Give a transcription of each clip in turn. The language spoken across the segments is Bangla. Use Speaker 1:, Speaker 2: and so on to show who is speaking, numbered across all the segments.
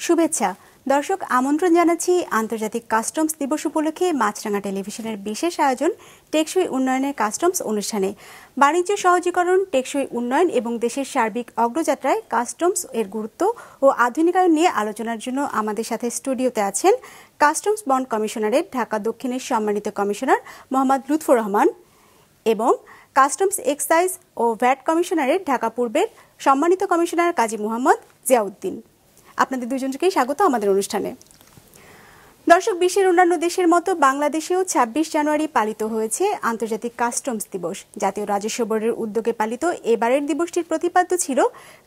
Speaker 1: শুভেচ্ছা দর্শক, আমন্ত্রণ জানাচ্ছি আন্তর্জাতিক কাস্টমস দিবস উপলক্ষে মাছরাঙা টেলিভিশনের বিশেষ আয়োজন টেকসই উন্নয়নের কাস্টমস অনুষ্ঠানে। বাণিজ্য সহজীকরণ, টেকসই উন্নয়ন এবং দেশের সার্বিক অগ্রযাত্রায় কাস্টমস এর গুরুত্ব ও আধুনিকায়ন নিয়ে আলোচনার জন্য আমাদের সাথে স্টুডিওতে আছেন কাস্টমস বন্ড কমিশনারেট ঢাকা দক্ষিণের সম্মানিত কমিশনার মোহাম্মদ লুৎফর রহমান এবং কাস্টমস এক্সাইজ ও ভ্যাট কমিশনারেট ঢাকা পূর্বের সম্মানিত কমিশনার কাজী মোহাম্মদ জিয়াউদ্দিন। আপনাদের দুজনকেই স্বাগত আমাদের অনুষ্ঠানে। দর্শক, বিশ্বের অন্যান্য দেশের মতো বাংলাদেশেও ২৬ জানুয়ারি পালিত হয়েছে আন্তর্জাতিক কাস্টমস দিবস। জাতীয় রাজস্ব বোর্ডের উদ্যোগে পালিত এবারের দিবসটির প্রতিপাদ্য ছিল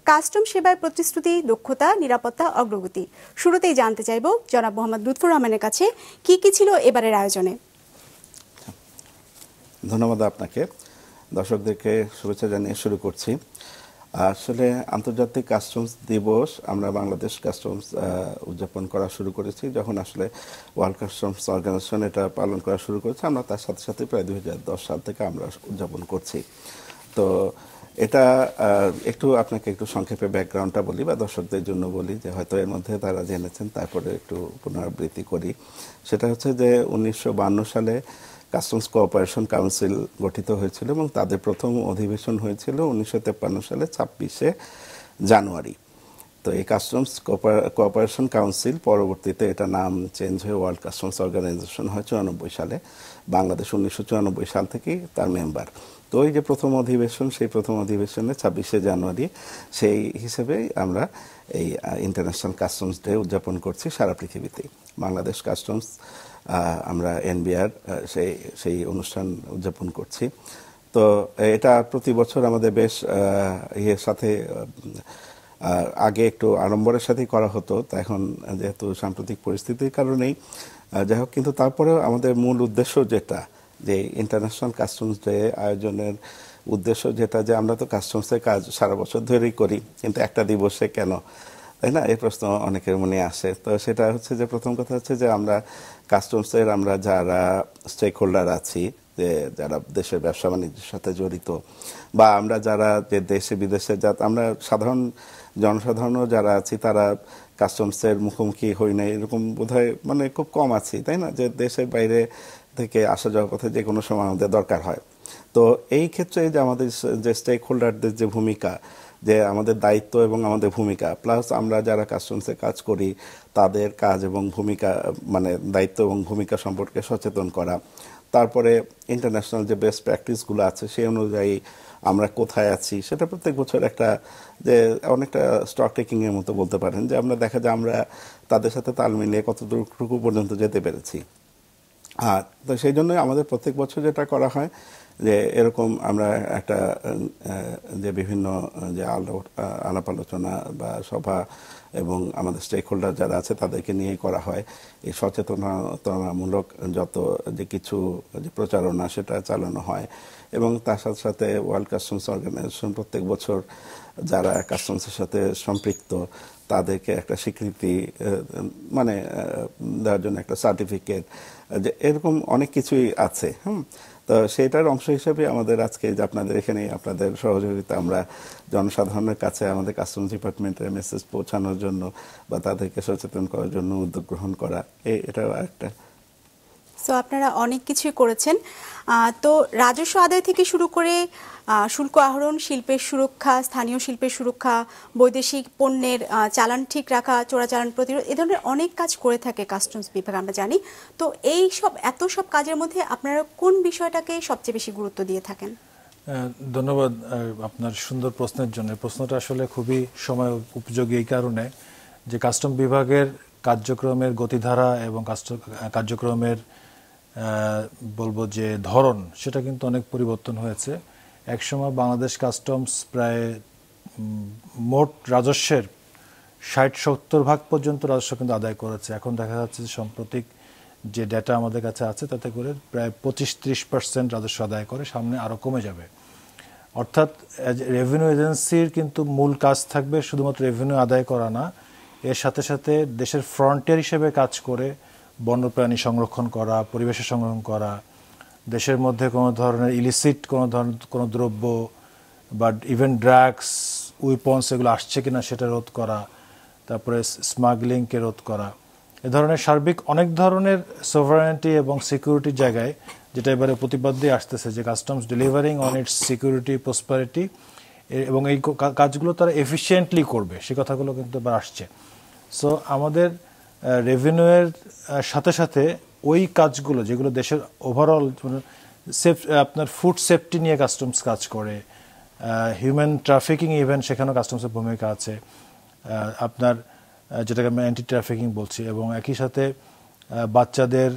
Speaker 1: কাস্টম সেবায় প্রতিশ্রুতি, দক্ষতা, নিরাপত্তা, অগ্রগতি। শুরুতেই জানতে চাইব জনাব মোহাম্মদ লুৎফর রহমানের কাছে কি কি ছিল এবারের আয়োজনে।
Speaker 2: ধন্যবাদ আপনাকে। দর্শকদেরকে শুভেচ্ছা জানিয়ে শুরু করছি। আসলে আন্তর্জাতিক কাস্টমস দিবস আমরা বাংলাদেশ কাস্টমস উদযাপন করা শুরু করেছি যখন আসলে ওয়ার্ল্ড কাস্টমস অর্গানাইজেশন এটা পালন করা শুরু করেছে। আমরা তার সাথে সাথে প্রায় ২০১০ সাল থেকে আমরা উদযাপন করছি। তো এটা একটু আপনাকে একটু সংক্ষেপে ব্যাকগ্রাউন্ডটা বলি বা দর্শকদের জন্য বলি, যে হয়তো এর মধ্যে তারা জেনেছেন, তারপরে একটু পুনরাবৃত্তি করি। সেটা হচ্ছে যে ১৯৫২ সালে কাস্টমস কোঅপারেশন কাউন্সিল গঠিত হয়েছিল এবং তাদের প্রথম অধিবেশন হয়েছিল ১৯৫৩ সালে ২৬শে জানুয়ারি। তো এই কাস্টমস কোঅপারেশন কাউন্সিল পরবর্তীতে এটা নাম চেঞ্জ হয়ে ওয়ার্ল্ড কাস্টমস অর্গানাইজেশন হয় ৯৪ সালে। বাংলাদেশ ১৯৯৪ সাল থেকেই তার মেম্বার। তো ওই যে প্রথম অধিবেশন, সেই প্রথম অধিবেশনে ২৬শে জানুয়ারি সেই হিসেবেই আমরা এই ইন্টারন্যাশনাল কাস্টমস ডে উদযাপন করছি সারা পৃথিবীতেই। বাংলাদেশ কাস্টমস আমরা এনবিআর সেই অনুষ্ঠান উদযাপন করছি। তো এটা প্রতি বছর আমাদের বেশ ইয়ের সাথে আগে একটু আড়ম্বরের সাথেই করা হতো, তা এখন যেহেতু সাম্প্রতিক পরিস্থিতির কারণেই যাই হোক, কিন্তু তারপরেও আমাদের মূল উদ্দেশ্য যেটা, যে ইন্টারন্যাশনাল কাস্টমস ডে আয়োজনের উদ্দেশ্য যেটা, যে আমরা তো কাস্টমসের কাজ সারা বছর ধরেই করি, কিন্তু একটা দিবসে কেন, তাই না? এই প্রশ্ন অনেকের মনে আসে। তো সেটা হচ্ছে যে প্রথম কথা হচ্ছে যে আমরা কাস্টমসের আমরা যারা স্টেক হোল্ডার আছি, যে যারা দেশের ব্যবসা বাণিজ্যের সাথে জড়িত, বা আমরা যারা যে দেশে বিদেশে আমরা সাধারণ জনসাধারণও যারা আছি, তারা কাস্টমসের মুখোমুখি হই না এরকম বোধহয় মানে খুব কম আছি, তাই না? যে দেশের বাইরে থেকে আসা যাওয়ার পথে যে কোনো সময় আমাদের দরকার হয়। তো এই ক্ষেত্রে যে আমাদের যে স্টেক হোল্ডারদের যে ভূমিকা, যে আমাদের দায়িত্ব এবং আমাদের ভূমিকা, প্লাস আমরা যারা কাস্টমসে কাজ করি তাদের কাজ এবং ভূমিকা, মানে দায়িত্ব এবং ভূমিকা সম্পর্কে সচেতন করা, তারপরে ইন্টারন্যাশনাল যে বেস্ট প্র্যাকটিসগুলো আছে সেই অনুযায়ী আমরা কোথায় আছি সেটা প্রত্যেক বছর একটা যে অনেকটা স্টক টেকিংয়ের মতো বলতে পারেন, যে আমরা দেখা যায় আমরা তাদের সাথে তাল মিলিয়ে কতটুকু পর্যন্ত যেতে পেরেছি। আর তো সেই জন্যই আমাদের প্রত্যেক বছর যেটা করা হয়, যে এরকম আমরা একটা যে বিভিন্ন যে আলাপ আলোচনা বা সভা এবং আমাদের স্টেক হোল্ডার যারা আছে তাদেরকে নিয়েই করা হয়। এই সচেতনতামূলক যত যে কিছু যে প্রচারণা সেটা চালানো হয়, এবং তার সাথে সাথে ওয়ার্ল্ড কাস্টমস অর্গানাইজেশন প্রত্যেক বছর যারা কাস্টমসের সাথে সম্পৃক্ত তাদেরকে একটা স্বীকৃতি মানে দেওয়ার জন্য একটা সার্টিফিকেট, যে এরকম অনেক কিছুই আছে। তো সেটার অংশ হিসেবে আমাদের আজকে যে আপনাদের এখানে আপনাদের সহযোগিতা, আমরা জনসাধারণের কাছে আমাদের কাস্টমস ডিপার্টমেন্টের মেসেজ পৌঁছানোর জন্য বা তাদেরকে সচেতন করার জন্য উদ্যোগ গ্রহণ করা, এটাও একটা।
Speaker 1: সো আপনারা অনেক কিছুই করেছেন। তো রাজস্ব আদায় থেকে শুরু করে শুল্ক আহরণ, শিল্পের সুরক্ষা, স্থানীয় শিল্পের সুরক্ষা, বৈদেশিক পণ্যের চালান ঠিক রাখা, চোরাচালান প্রতিরোধ, এ ধরনের অনেক কাজ করে থাকে কাস্টমস বিভাগ, আমরা জানি। তো এই সব এত সব কাজের মধ্যে আপনারা কোন বিষয়টাকে সবচেয়ে বেশি গুরুত্ব দিয়ে থাকেন?
Speaker 3: ধন্যবাদ আপনার সুন্দর প্রশ্নের জন্য। প্রশ্নটা আসলে খুবই সময় উপযোগী এই কারণে যে কাস্টম বিভাগের কার্যক্রমের গতিধারা এবং কার্যক্রমের বলবো যে ধরন, সেটা কিন্তু অনেক পরিবর্তন হয়েছে। একসময় বাংলাদেশ কাস্টমস প্রায় মোট রাজস্বের ৬০-৭০% পর্যন্ত রাজস্ব কিন্তু আদায় করেছে। এখন দেখা যাচ্ছে যে সাম্প্রতিক যে ডেটা আমাদের কাছে আছে তাতে করে প্রায় ২৫-৩০% রাজস্ব আদায় করে, সামনে আরও কমে যাবে। অর্থাৎ রেভিনিউ এজেন্সির কিন্তু মূল কাজ থাকবে শুধুমাত্র রেভিনিউ আদায় করা না, এর সাথে সাথে দেশের ফ্রন্টিয়ার হিসেবে কাজ করে বন্যপ্রাণী সংরক্ষণ করা, পরিবেশের সংরক্ষণ করা, দেশের মধ্যে কোনো ধরনের ইলিসিট কোনো দ্রব্য বা ইভেন ড্রাগস, উইপন্স এগুলো আসছে কিনা সেটা রোধ করা, তারপরে স্মাগলিংকে রোধ করা, এ ধরনের সার্বিক অনেক ধরনের সভারেনিটি এবং সিকিউরিটির জায়গায় যেটা এবারে প্রতিপাদ্যে আসতেছে যে customs delivering on it's security prosperity, এবং এই কাজগুলো তারা এফিশিয়েন্টলি করবে, সে কথাগুলো কিন্তু এবার আসছে। সো আমাদের রেভিনিউয়ের সাথে সাথে ওই কাজগুলো যেগুলো দেশের ওভারঅল আপনার ফুড সেফটি নিয়ে কাস্টমস কাজ করে, হিউম্যান ট্রাফিকিং ইভেন্ট সেখানেও কাস্টমসের ভূমিকা আছে, আপনার যেটাকে আমরা অ্যান্টি ট্রাফিকিং বলছি, এবং একই সাথে বাচ্চাদের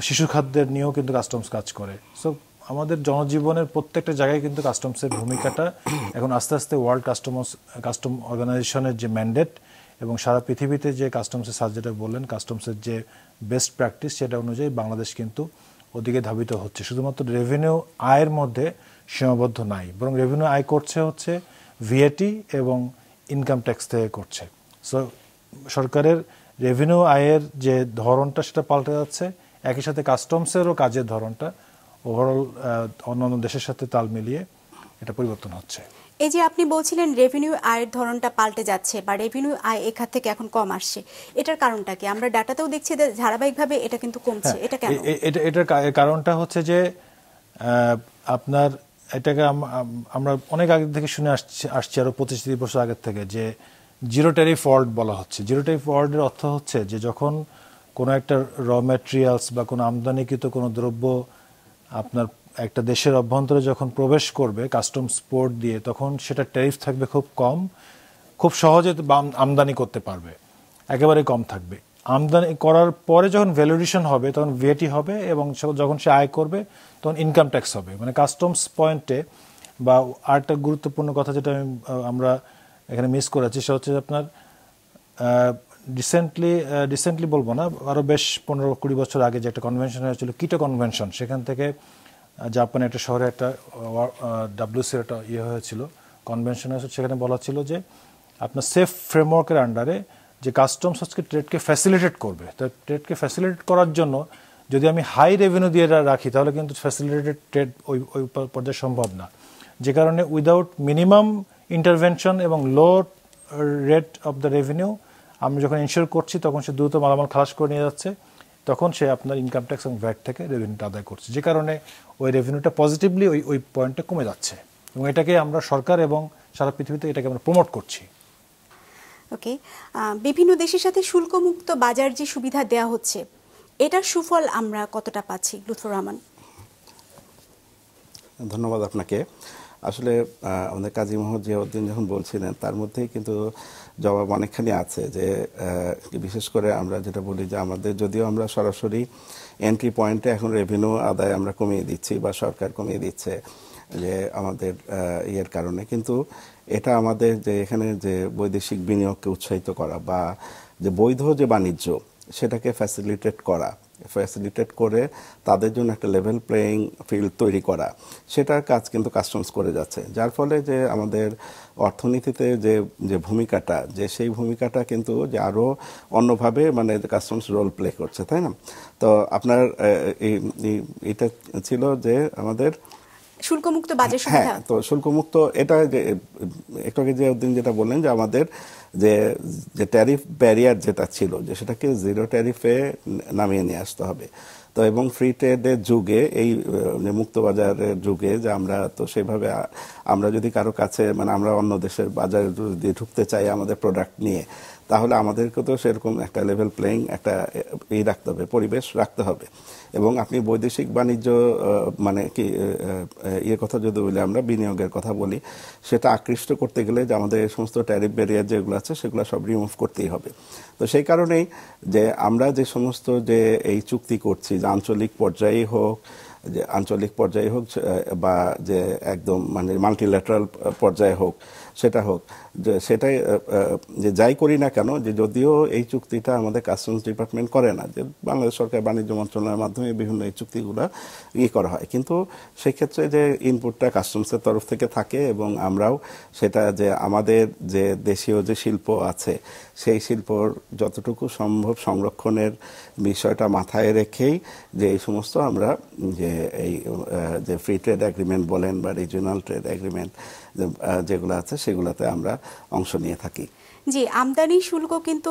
Speaker 3: শিশু খাদ্যের নিয়েও কিন্তু কাস্টমস কাজ করে। সো আমাদের জনজীবনের প্রত্যেকটা জায়গায় কিন্তু কাস্টমসের ভূমিকাটা এখন আস্তে আস্তে ওয়ার্ল্ড কাস্টম অর্গানাইজেশনের যে ম্যান্ডেট এবং সারা পৃথিবীতে যে কাস্টমসের সাথে যেটা বললেন কাস্টমসের যে বেস্ট প্র্যাকটিস সেটা অনুযায়ী বাংলাদেশ কিন্তু ওদিকে ধাবিত হচ্ছে। শুধুমাত্র রেভিনিউ আয়ের মধ্যে সীমাবদ্ধ নাই, বরং রেভিনিউ আয় করছে হচ্ছে ভিএটি এবং ইনকাম ট্যাক্স থেকে করছে। সো সরকারের রেভিনিউ আয়ের যে ধরনটা সেটা পাল্টে যাচ্ছে, একই সাথে কাস্টমসেরও কাজের ধরনটা ওভারঅল অন্যান্য দেশের সাথে তাল মিলিয়ে এটা পরিবর্তন হচ্ছে।
Speaker 1: এই যে আপনি বলছিলেন রেভিনিউ আয়ের ধরনটা পাল্টে যাচ্ছে বা রেভিনিউ আয় এখান থেকে এখন কম আসছে, এটার কারণটা কি? আমরা ডাটাতেও দেখছি যে ধারাবাহিকভাবে এটা কিন্তু কমছে, এটা কেন?
Speaker 3: এটার কারণটা হচ্ছে যে আপনার এটাকে আমরা অনেক আগে থেকে শুনে আসছি আরো 25-30 বছর আগের থেকে, যে জিরো ট্যারিফ ওয়ার্ল্ড বলা হচ্ছে। জিরো ট্যারিফ ওয়ার্ল্ডের অর্থ হচ্ছে যে যখন কোনো একটা র ম্যাটেরিয়ালস বা কোনো আমদানিকৃত কোনো দ্রব্য আপনার একটা দেশের অভ্যন্তরে যখন প্রবেশ করবে কাস্টমস পোর্ট দিয়ে, তখন সেটা ট্যারিফ থাকবে খুব কম, খুব সহজে আমদানি করতে পারবে, একেবারে কম থাকবে। আমদানি করার পরে যখন ভ্যালুয়েশন হবে তখন ভিএটি হবে, এবং যখন সে আয় করবে তখন ইনকাম ট্যাক্স হবে। মানে কাস্টমস পয়েন্টে বা আরেকটা গুরুত্বপূর্ণ কথা যেটা আমরা এখানে মিস করেছি সেটা হচ্ছে আপনার রিসেন্টলি বলবো না, আরও বেশ 15-20 বছর আগে যে একটা কনভেনশন হয়েছিল কিটো কনভেনশন, সেখান থেকে জাপানের একটা শহরে একটা ডাব্লিউসির একটা হয়েছিল কনভেনশন হয়েছিল, সেখানে বলা ছিল যে আপনার সেফ ফ্রেমওয়ার্কের আন্ডারে যে কাস্টমস আজকে ট্রেডকে ফ্যাসিলিটেট করবে, তো ট্রেডকে ফ্যাসিলিটেট করার জন্য যদি আমি হাই রেভিনিউ দিয়ে রাখি তাহলে কিন্তু ফ্যাসিলিটেড ট্রেড ওই পর্যায়ে সম্ভব না। যে কারণে উইদাউট মিনিমাম ইন্টারভেনশন এবং লো রেট অফ দ্য রেভিনিউ আমি যখন ইনশিওর করছি তখন সে দ্রুত মালামাল খালাস করে নিয়ে যাচ্ছে, তখন সে আপনার ইনকাম ট্যাক্স এবং ভ্যাট থেকে রেভিনিউটা আদায় করছে, যে কারণে ওই রেভিনিউটা পজিটিভলি ওই পয়েন্টে কমে যাচ্ছে, এবং এটাকে আমরা সরকার এবং সারা পৃথিবীতে এটাকে আমরা প্রমোট করছি।
Speaker 1: ওকে, বিভিন্ন দেশের সাথে শুল্কমুক্ত বাজার যে সুবিধা দেওয়া হচ্ছে এটার সুফল আমরা কতটা পাচ্ছি? লুৎফর রহমান।
Speaker 2: ধন্যবাদ আপনাকে। আসলে আমাদের কাজী মোহাম্মদ জিয়াউদ্দিন যখন বলছিলেন তার মধ্যেই কিন্তু জবাব অনেকখানি আছে, যে বিশেষ করে আমরা যেটা বলি যে আমাদের যদিও আমরা সরাসরি এন্ট্রি পয়েন্টে এখন রেভিনিউ আদায় আমরা কমিয়ে দিচ্ছি বা সরকার কমিয়ে দিচ্ছে যে আমাদের ইয়ের কারণে, কিন্তু এটা আমাদের যে এখানে যে বৈদেশিক বিনিয়োগকে উৎসাহিত করা বা যে বৈধ যে বাণিজ্য সেটাকে ফ্যাসিলিটেট করে তাদের জন্য একটা লেভেল প্লেয়িং ফিল্ড তৈরি করা, সেটার কাজ কিন্তু কাস্টমস করে যাচ্ছে, যার ফলে যে আমাদের অর্থনীতিতে যে ভূমিকাটা, যে সেই ভূমিকাটা কিন্তু যে আরও অন্যভাবে মানে কাস্টমস রোল প্লে করছে, তাই না? তো আপনার এটা ছিল যে আমাদের
Speaker 1: শুল্কমুক্ত বাজার সুবিধা।
Speaker 2: হ্যাঁ, তো শুল্কমুক্ত এটা যে একটু আগে জিয়াউদ্দিন যেটা বললেন যে আমাদের যে ট্যারিফ ব্যারিয়ার যেটা ছিল যে সেটাকে জিরো ট্যারিফে নামিয়ে নিয়ে আসতে হবে। তো এবং ফ্রি ট্রেডের যুগে, এই মুক্তবাজারের যুগে যে আমরা তো সেভাবে আমরা যদি কারো কাছে মানে আমরা অন্য দেশের বাজারে যদি ঢুকতে চাই আমাদের প্রোডাক্ট নিয়ে, তাহলে আমাদেরকে তো সেরকম একটা লেভেল প্লেয়িং একটা রাখতে হবে, পরিবেশ রাখতে হবে। এবং আপনি বৈদেশিক বাণিজ্য মানে কি কথা যদি বলি, আমরা বিনিয়োগের কথা বলি, সেটা আকৃষ্ট করতে গেলে যে আমাদের এই সমস্ত ট্যারিফ ব্যারিয়ার যেগুলো আছে সেগুলো সব রিমুভ করতেই হবে। তো সেই কারণেই যে আমরা যে সমস্ত যে এই চুক্তি করছি, যে আঞ্চলিক পর্যায়ে হোক বা যে একদম মানে মাল্টিল্যাটারাল পর্যায়ে হোক, সেটাই যে যাই করি না কেন, যে যদিও এই চুক্তিটা আমাদের কাস্টমস ডিপার্টমেন্ট করে না, যে বাংলাদেশ সরকার বাণিজ্য মন্ত্রণালয়ের মাধ্যমে বিভিন্ন এই চুক্তিগুলো করা হয়, কিন্তু সেই ক্ষেত্রে যে ইনপুটটা কাস্টমসের তরফ থেকে থাকে এবং আমরাও সেটা যে আমাদের যে দেশীয় যে শিল্প আছে সেই শিল্পর যতটুকু সম্ভব সংরক্ষণের বিষয়টা মাথায় রেখেই যে এই সমস্ত আমরা যে এই যে ফ্রি ট্রেড এগ্রিমেন্ট বলেন বা রিজিওনাল ট্রেড এগ্রিমেন্ট যেগুলো আছে সেগুলোতে আমরা অংশ নিয়ে থাকি।
Speaker 1: জি, আমদানি শুল্ক কিন্তু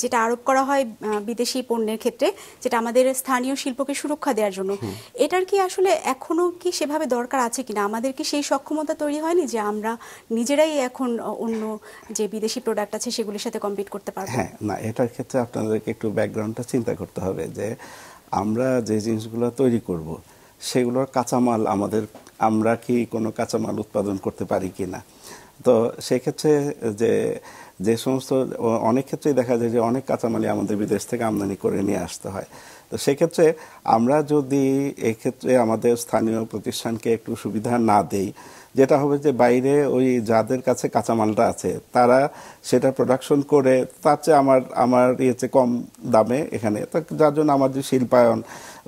Speaker 1: যেটা আরোপ করা হয় বিদেশি পণ্যের ক্ষেত্রে, যেটা আমাদের স্থানীয় শিল্পকে সুরক্ষা দেওয়ার জন্য, এটার কি আসলে এখনো কি সেভাবে দরকার আছে কিনা? আমাদের কি সেই সক্ষমতা তৈরি হয়নি যে আমরা নিজেরাই এখন অন্য যে বিদেশি প্রোডাক্ট আছে সেগুলির সাথে কম্পিট করতে পারবো?
Speaker 2: হ্যাঁ, না, এটার ক্ষেত্রে আপনাদেরকে একটু ব্যাকগ্রাউন্ডটা চিন্তা করতে হবে যে আমরা যে জিনিসগুলো তৈরি করব সেগুলোর কাঁচামাল আমরা কি কোনো কাঁচামাল উৎপাদন করতে পারি কিনা। তো সেক্ষেত্রে যে সমস্ত অনেক ক্ষেত্রেই দেখা যায় যে অনেক কাঁচামালই আমাদের বিদেশ থেকে আমদানি করে নিয়ে আসতে হয়। তো সেক্ষেত্রে আমরা যদি এক্ষেত্রে আমাদের স্থানীয় প্রতিষ্ঠানকে একটু সুবিধা না দেই, যেটা হবে যে বাইরে ওই যাদের কাছে কাঁচামালটা আছে তারা সেটা প্রোডাকশন করে তার চেয়ে আমার ইয়েতে কম দামে এখানে, যার জন্য আমার যে শিল্পায়ন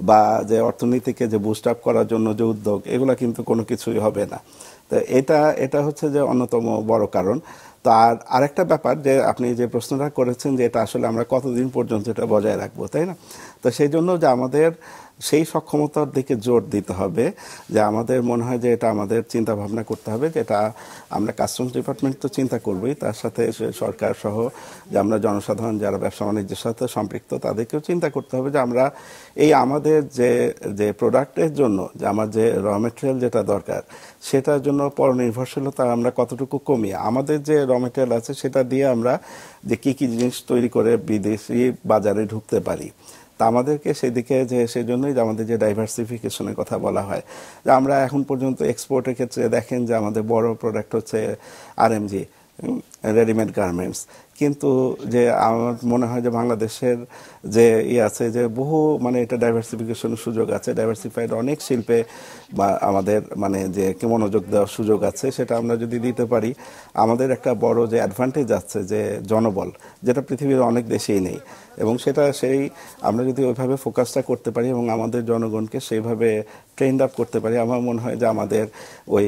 Speaker 2: বা যে অর্থনীতিকে যে বুস্ট আপ করার জন্য যে উদ্যোগ, এগুলো কিন্তু কোনো কিছুই হবে না। তো এটা হচ্ছে যে অন্যতম বড় কারণ। তো আরেকটা ব্যাপার যে আপনি যে প্রশ্নটা করেছেন যে এটা আসলে আমরা কতদিন পর্যন্ত এটা বজায় রাখবো, তাই না? তো সেই জন্য যে আমাদের সেই সক্ষমতার দিকে জোর দিতে হবে, যে আমাদের মনে হয় যে এটা আমাদের চিন্তা ভাবনা করতে হবে, যেটা আমরা কাস্টমস ডিপার্টমেন্ট তো চিন্তা করবোই, তার সাথে সরকার সহ যে আমরা জনসাধারণ যারা ব্যবসা বাণিজ্যের সাথে সম্পৃক্ত তাদেরকেও চিন্তা করতে হবে যে আমরা এই আমাদের যে প্রোডাক্টের জন্য যে আমার যে র মেটেরিয়াল যেটা দরকার সেটার জন্য পরনির্ভরশীলতা আমরা কতটুকু কমিয়ে আমাদের যে র মেটেরিয়াল আছে সেটা দিয়ে আমরা যে কি জিনিস তৈরি করে বিদেশি বাজারে ঢুকতে পারি। তা আমাদেরকে সেদিকে সেই জন্যই যে আমাদের যে ডাইভার্সিফিকেশনের কথা বলা হয়, যে আমরা এখন পর্যন্ত এক্সপোর্টের ক্ষেত্রে দেখেন যে আমাদের বড় প্রোডাক্ট হচ্ছে আরএমজি, রেডিমেড গার্মেন্টস। কিন্তু যে আমার মনে হয় যে বাংলাদেশের যে আছে যে বহু এটা ডাইভার্সিফিকেশনের সুযোগ আছে, ডাইভার্সিফাইড অনেক শিল্পে বা আমাদের যে মনোযোগ দেওয়ার সুযোগ আছে, সেটা আমরা যদি দিতে পারি আমাদের একটা বড় যে অ্যাডভান্টেজ আছে যে জনবল, যেটা পৃথিবীর অনেক দেশেই নেই, এবং সেটা আমরা যদি ওইভাবে ফোকাসটা করতে পারি এবং আমাদের জনগণকে সেইভাবে ট্রেন্ড আপ করতে পারি, আমার মনে হয় যে আমাদের ওই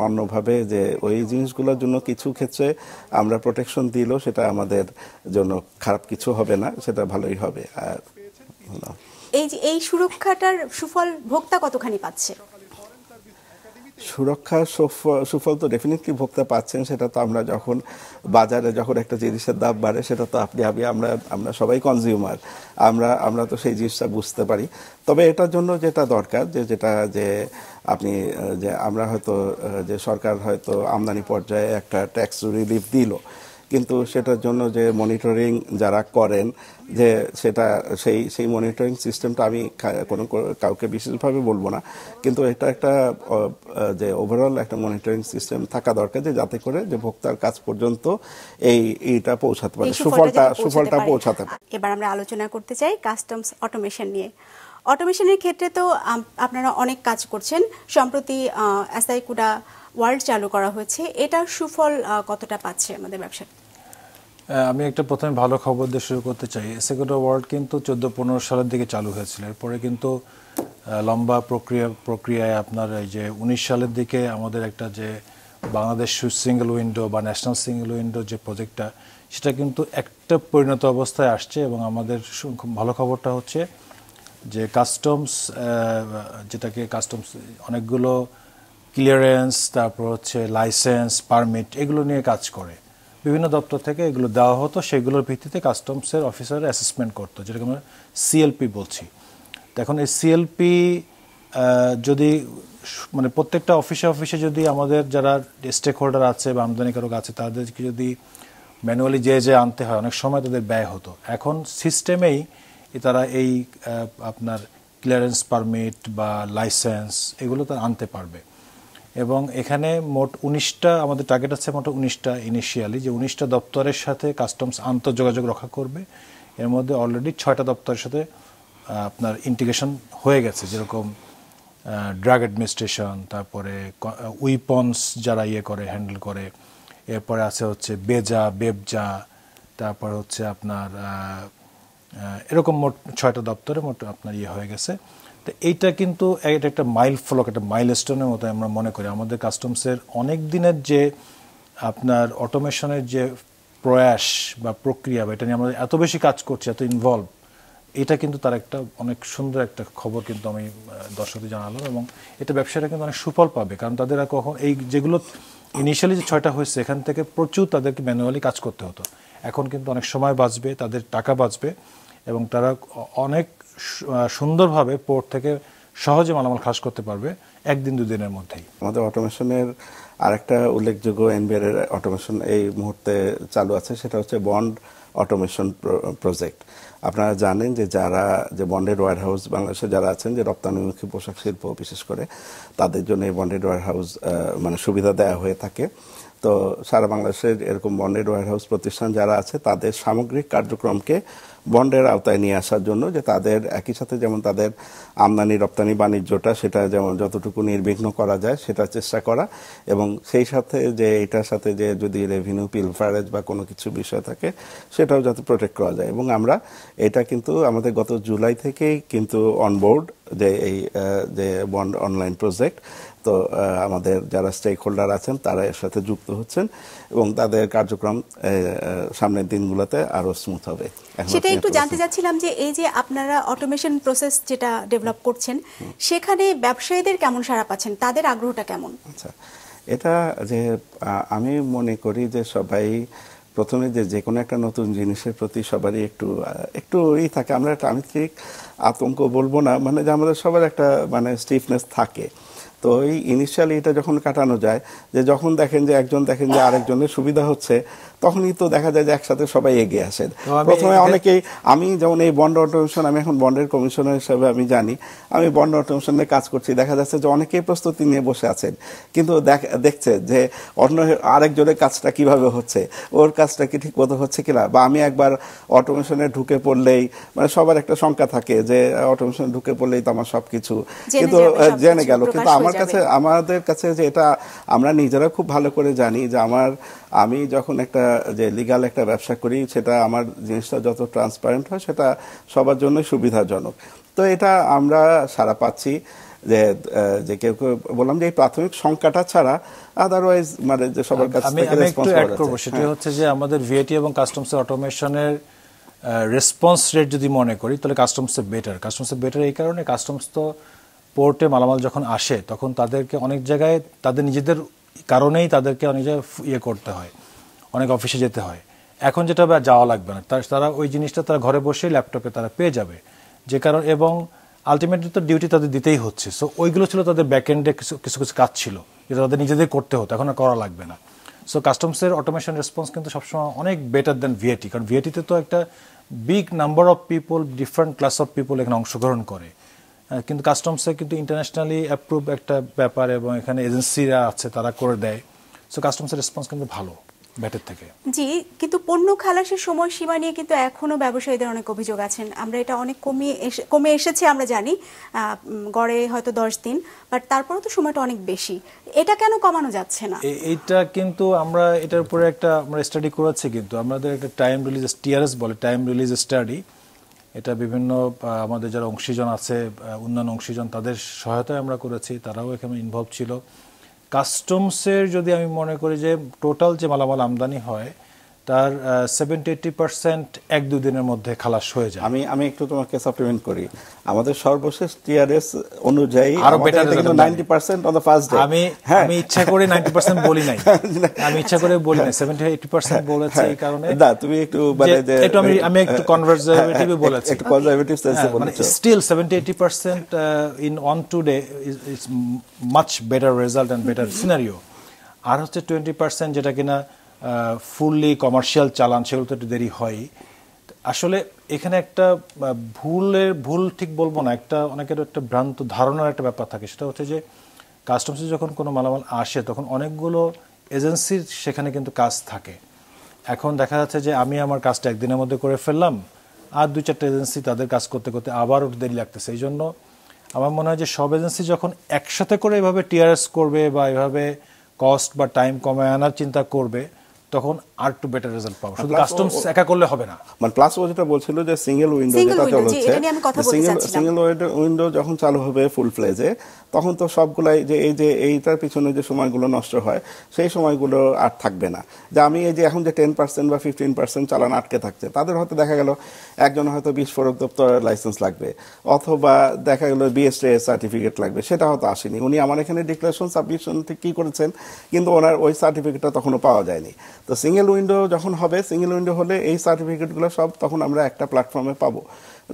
Speaker 2: অন্যভাবে যে ওই জিনিসগুলোর জন্য কিছু ক্ষেত্রে আমরা প্রোটেকশন দিলেও সেটা আমাদের জন্য খারাপ কিছু হবে না, সেটা ভালোই হবে। আর
Speaker 1: এই সুরক্ষাটার সুফল ভোক্তা কতখানি পাচ্ছে?
Speaker 2: সুরক্ষার সুফল তো ডেফিনেটলি ভোক্তা পাচ্ছেন। সেটা তো আমরা যখন বাজারে যখন একটা জিনিসের দাম বাড়ে সেটা তো আমরা সবাই কনজিউমার, আমরা তো সেই জিনিসটা বুঝতে পারি। তবে এটার জন্য যেটা দরকার যে আপনি যে আমরা হয়তো যে সরকার হয়তো আমদানি পর্যায়ে একটা ট্যাক্স রিলিফ দিল, কিন্তু সেটার জন্য যে মনিটরিং যারা করেন যে সেটা সেই মনিটরিং সিস্টেমটা আমি কাউকে বিশেষভাবে বলবো না, কিন্তু এটা একটা যে ওভারঅল একটা মনিটরিং সিস্টেম থাকা দরকার, যে যাতে করে যে ভোক্তার কাছ পর্যন্ত এইটা পৌঁছাতে পারে, সুফলটা পৌঁছাতে পারে।
Speaker 1: এবার আমরা আলোচনা করতে চাই কাস্টমস অটোমেশন নিয়ে। অটোমেশনের ক্ষেত্রে তো আপনারা অনেক কাজ করছেন। সম্প্রতি এসআইকুডা ওয়ার্ল্ড চালু করা হয়েছে, এটার সুফল কতটা পাচ্ছে আমাদের ব্যবসা?
Speaker 3: আমি একটা প্রথমে ভালো খবর দিয়ে শুরু করতে চাই। এসআইকুডা ওয়ার্ল্ড কিন্তু 14-15 সালের দিকে চালু হয়েছিল, এরপরে কিন্তু লম্বা প্রক্রিয়ায় আপনার এই যে 19 সালের দিকে আমাদের একটা যে বাংলাদেশ সিঙ্গেল উইন্ডো বা ন্যাশনাল সিঙ্গেল উইন্ডো যে প্রজেক্টটা, সেটা কিন্তু একটা পরিণত অবস্থায় আসছে। এবং আমাদের ভালো খবরটা হচ্ছে যে কাস্টমস অনেকগুলো ক্লিয়ারেন্স, তারপর হচ্ছে লাইসেন্স, পারমিট, এগুলো নিয়ে কাজ করে। বিভিন্ন দপ্তর থেকে এগুলো দেওয়া হতো, সেগুলোর ভিত্তিতে কাস্টমসের অফিসার অ্যাসেসমেন্ট করতো, যেটাকে আমরা সিএলপি বলছি। তো এখন এই সিএলপি যদি প্রত্যেকটা অফিসে যদি আমাদের যারা স্টেক হোল্ডার আছে বা আমদানিকারক আছে তাদেরকে যদি ম্যানুয়ালি যে আনতে হয়, অনেক সময় তাদের ব্যয় হতো। এখন সিস্টেমেই তারা এই আপনার ক্লিয়ারেন্স, পারমিট বা লাইসেন্স এগুলো তারা আনতে পারবে। এবং এখানে মোট 19টা আমাদের টার্গেট আছে, মোট 19টা ইনিশিয়ালি, যে 19টা দপ্তরের সাথে কাস্টমস আন্তঃযোগাযোগ রক্ষা করবে। এর মধ্যে অলরেডি 6টা দপ্তরের সাথে আপনার ইন্টিগ্রেশন হয়ে গেছে, যেরকম ড্রাগ অ্যাডমিনিস্ট্রেশন, তারপরে উইপন্স যারা হ্যান্ডেল করে, এরপরে আছে হচ্ছে বেবজা, তারপর হচ্ছে আপনার এরকম মোট 6টা দপ্তরে মোট আপনার হয়ে গেছে। তো এইটা কিন্তু এটা একটা মাইলফলক, একটা মাইলস্টোনের মতো আমরা মনে করি। আমাদের কাস্টমসের অনেক দিনের যে আপনার অটোমেশনের যে প্রয়াস বা প্রক্রিয়া, বা এটা নিয়ে আমরা এত বেশি কাজ করছি, এত ইনভলভ, এটা কিন্তু তার একটা অনেক সুন্দর একটা খবর কিন্তু আমি দর্শকদের জানালাম। এবং এটা ব্যবসায়ীরা কিন্তু অনেক সুফল পাবে, কারণ তাদের কখন এই যেগুলো ইনিশিয়ালি যে 6টা হয়েছে এখান থেকে প্রচুর তাদেরকে ম্যানুয়ালি কাজ করতে হতো। এখন কিন্তু অনেক সময় বাঁচবে, তাদের টাকা বাঁচবে এবং তারা অনেক সুন্দরভাবে পোর্ট থেকে সহজে মালামাল খালাস করতে পারবে 1-2 দিনের মধ্যেই।
Speaker 2: আমাদের অটোমেশনের আরেকটা উল্লেখযোগ্য এনবিআর এর অটোমেশন এই মুহূর্তে চালু আছে, সেটা হচ্ছে বন্ড অটোমেশন প্রজেক্ট। আপনারা জানেন যে যারা যে বন্ডেড ওয়্যারহাউস বাংলাদেশে যারা আছেন, যে রপ্তানিমুখী পোশাক শিল্প বিশেষ করে, তাদের জন্য এই বন্ডেড ওয়্যারহাউস মানে সুবিধা দেওয়া হয়ে থাকে। তো সারা বাংলাদেশের এরকম বন্ডেড ওয়্যারহাউস প্রতিষ্ঠান যারা আছে তাদের সামগ্রিক কার্যক্রমকে বন্ডের আওতায় নিয়ে আসার জন্য, যে তাদের একই সাথে যেমন তাদের আমদানি রপ্তানি বাণিজ্যটা সেটা যেমন যতটুকু নির্বিঘ্ন করা যায় সেটা চেষ্টা করা, এবং সেই সাথে যে এটার সাথে যে যদি রেভিনিউ পিলফারেজ বা কোনো কিছু বিষয় থাকে সেটাও যাতে প্রোটেক্ট করা যায়। এবং আমরা এটা কিন্তু আমাদের গত জুলাই থেকেই কিন্তু অনবোর্ড যে এই যে বন্ড অনলাইন প্রজেক্ট, তো আমাদের যারা স্টেক হোল্ডার আছেন তারা এর সাথে যুক্ত হচ্ছেন এবং তাদের কার্যক্রম সামনের দিনগুলোতে আরো স্মুথ হবে।
Speaker 1: সেটা একটু জানতে চাচ্ছিলাম যে এই যে আপনারা অটোমেশন প্রসেস যেটা ডেভেলপ করছেন সেখানে ব্যবসায়ীদের কেমন সাড়া পাচ্ছেন, তাদের আগ্রহটা কেমন?
Speaker 2: আচ্ছা, এটা যে আমি মনে করি যে সবাই প্রথমে যে কোনো একটা নতুন জিনিসের প্রতি সবারই একটু থাকে, আমরা একটা আন্তরিক আতঙ্ক বলবো না, মানে যে আমাদের সবার একটা মানে স্টিফনেস থাকে। তো এই ইনিশিয়ালি এটা যখন কাটানো যায়, যে যখন দেখেন যে একজন দেখেন যে আরেকজনের সুবিধা হচ্ছে, তখনই তো দেখা যায় যে একসাথে সবাই এগিয়ে আসেন। প্রথমে অনেকেই, আমি যেমন এই বন্ড অটোমেশন, আমি এখন বন্ডের কমিশনার হিসেবে আমি জানি, আমি বন্ড অটোমেশনে কাজ করছি, দেখা যাচ্ছে যে অনেকেই প্রস্তুতি নিয়ে বসে আছেন, কিন্তু দেখছে যে অন্য আরেকজনের কাজটা কিভাবে হচ্ছে, ওর কাজটা কি ঠিক মতো হচ্ছে কিনা, বা আমি একবার অটোমেশনে ঢুকে পড়লেই, মানে সবার একটা শঙ্কা থাকে যে অটোমেশনে ঢুকে পড়লেই তো আমার সবকিছু কিন্তু জেনে গেল। কিন্তু আমাদের কাছে যে এটা আমরা নিজেরা খুব ভালো করে জানি যে আমি যখন একটা যে লিগ্যাল একটা ব্যবসা করি, সেটা আমার জিনিসটা যত ট্রান্সপারেন্ট হয় সেটা সবার জন্য সুবিধাজনক। তো এটা আমরা সারা পাচ্ছি যে কেউ বললাম যে এই প্রাথমিক সংখ্যাটা ছাড়া আদারওয়াইজ মানে যে সবার কাছে থেকে রেসপন্স পাওয়া যাচ্ছে।
Speaker 3: সেটা হচ্ছে যে আমাদের ভিএটি এবং কাস্টমস অটোমেশনের রেসপন্স রেট যদি মনে করি তাহলে কাস্টমসে বেটার এই কারণে, কাস্টমস তো পোর্টে মালামাল যখন আসে তখন তাদেরকে অনেক জায়গায় তাদের নিজেদের কারণেই তাদেরকে অনেক জায়গায় করতে হয়, অনেক অফিসে যেতে হয়। এখন যেটা যাওয়া লাগবে না, তারা ওই জিনিসটা তারা ঘরে বসে ল্যাপটপে তারা পেয়ে যাবে, যে কারণ এবং আলটিমেটলি তো ডিউটি তাদের দিতেই হচ্ছে। সো ওইগুলো ছিল তাদের ব্যাকএন্ডে কিছু কাজ ছিল যেটা তাদের নিজেদের করতে হতো, এখন আর করা লাগবে না। সো কাস্টমসের অটোমেশন রেসপন্স কিন্তু সবসময় অনেক বেটার দেন ভিএটি, কারণ ভিএটিতে তো একটা big number of people, different class of people এখানে অংশগ্রহণ করে, কিন্তু কাস্টমসে কিন্তু ইন্টারন্যাশনালি অ্যাপ্রুভ একটা ব্যাপার এবং এখানে এজেন্সিরা আছে তারা করে দেয়। সো কাস্টমসের রেসপন্স কিন্তু ভালো ব্যাটের থেকে।
Speaker 1: জি, কিন্তু পণ্য খালাসের সময়সীমা নিয়ে কিন্তু এখনো ব্যবসায়ীদের অনেক অভিযোগ আছেন। আমরা এটা অনেক কমে এসেছে আমরা জানি, গড়ে হয়তো 10 দিন, বাট তারপরেও তো সময়টা অনেক বেশি। এটা কেন কমানো যাচ্ছে না?
Speaker 3: এইটা কিন্তু আমরা এটার উপরে আমরা স্টাডি করেছি, কিন্তু আমাদের একটা টাইম রিলিজ টিআরএস বলে, টাইম রিলিজ স্টাডি, এটা বিভিন্ন আমাদের যারা অংশীজন আছে, উন্নয়ন অংশীজন, তাদের সহায়তায় আমরা করেছি, তারাও এখানে ইনভলভ ছিল। কাস্টমসের যদি আমি মনে করি যে টোটাল যে মালামাল আমদানি হয় তার 70-80% 1-2 দিনের মধ্যে খালাস হয়ে যায়।
Speaker 2: আমি একটু তোমাকে সাপ্লিমেন্ট করি, আমাদের সর্বশেষ টিআরএস অনুযায়ী
Speaker 3: আরো better
Speaker 2: 90% on the first day.
Speaker 3: আমি ইচ্ছা করে 90% বলি নাই, আমি ইচ্ছা করে বলি নাই, 70-80% বলেছি এই কারণে।
Speaker 2: না, তুমি একটু মানে
Speaker 3: একটু আমি একটু কনজারভেটিভ বলেছি,
Speaker 2: একটু কনজারভেটিভ সেন্সে বলেছো।
Speaker 3: Still 70-80% in 1-2 day is much better result and better scenario. আর হচ্ছে 20% যেটা কিনা ফুললি কমার্শিয়াল চালান, সেগুলো তো একটু দেরি হয়। আসলে এখানে একটা ভুল ঠিক বলবো না, অনেকের একটা ভ্রান্ত ধারণার একটা ব্যাপার থাকে, সেটা হচ্ছে যে কাস্টমসে যখন কোনো মালামাল আসে তখন অনেকগুলো এজেন্সির সেখানে কিন্তু কাজ থাকে। এখন দেখা যাচ্ছে যে আমি আমার কাজটা একদিনের মধ্যে করে ফেললাম, আর 2-4টা এজেন্সি তাদের কাজ করতে করতে আবারও দেরি লাগতেছে। এই জন্য আমার মনে হয় যে সব এজেন্সি যখন একসাথে করে এভাবে টিআরএস করবে বা এভাবে কস্ট বা টাইম কমে আনার চিন্তা করবে, তখন আর একটু বেটার রেজাল্ট পাবো। শুধু কাস্টমস একা করলে হবে না।
Speaker 2: মানে প্লাস ও যেটা বলছিল যে সিঙ্গেল উইন্ডো যেটা চলছে, সিঙ্গেল উইন্ডো যখন চালু হবে ফুল ফ্লেজে, তখন তো সবগুলাই যে এইটার পিছনে যে সময়গুলো নষ্ট হয় সেই সময়গুলো আর থাকবে না। যে আমি এই যে এখন যে 10% বা 15% চালান আটকে থাকছে, তাদের হয়তো দেখা গেল একজন হয়তো বিস্ফোরক দপ্তরের লাইসেন্স লাগবে, অথবা দেখা গেল বিএসটিআই সার্টিফিকেট লাগবে, সেটা হয়তো আসেনি। উনি আমার এখানে ডিক্লারেশন সাবমিশন কি করেছেন, কিন্তু ওনার ওই সার্টিফিকেটটা তখনও পাওয়া যায়নি। তো সিঙ্গেল উইন্ডো যখন হবে, সিঙ্গেল উইন্ডো হলে এই সার্টিফিকেটগুলো সব তখন আমরা একটা প্ল্যাটফর্মে পাবো,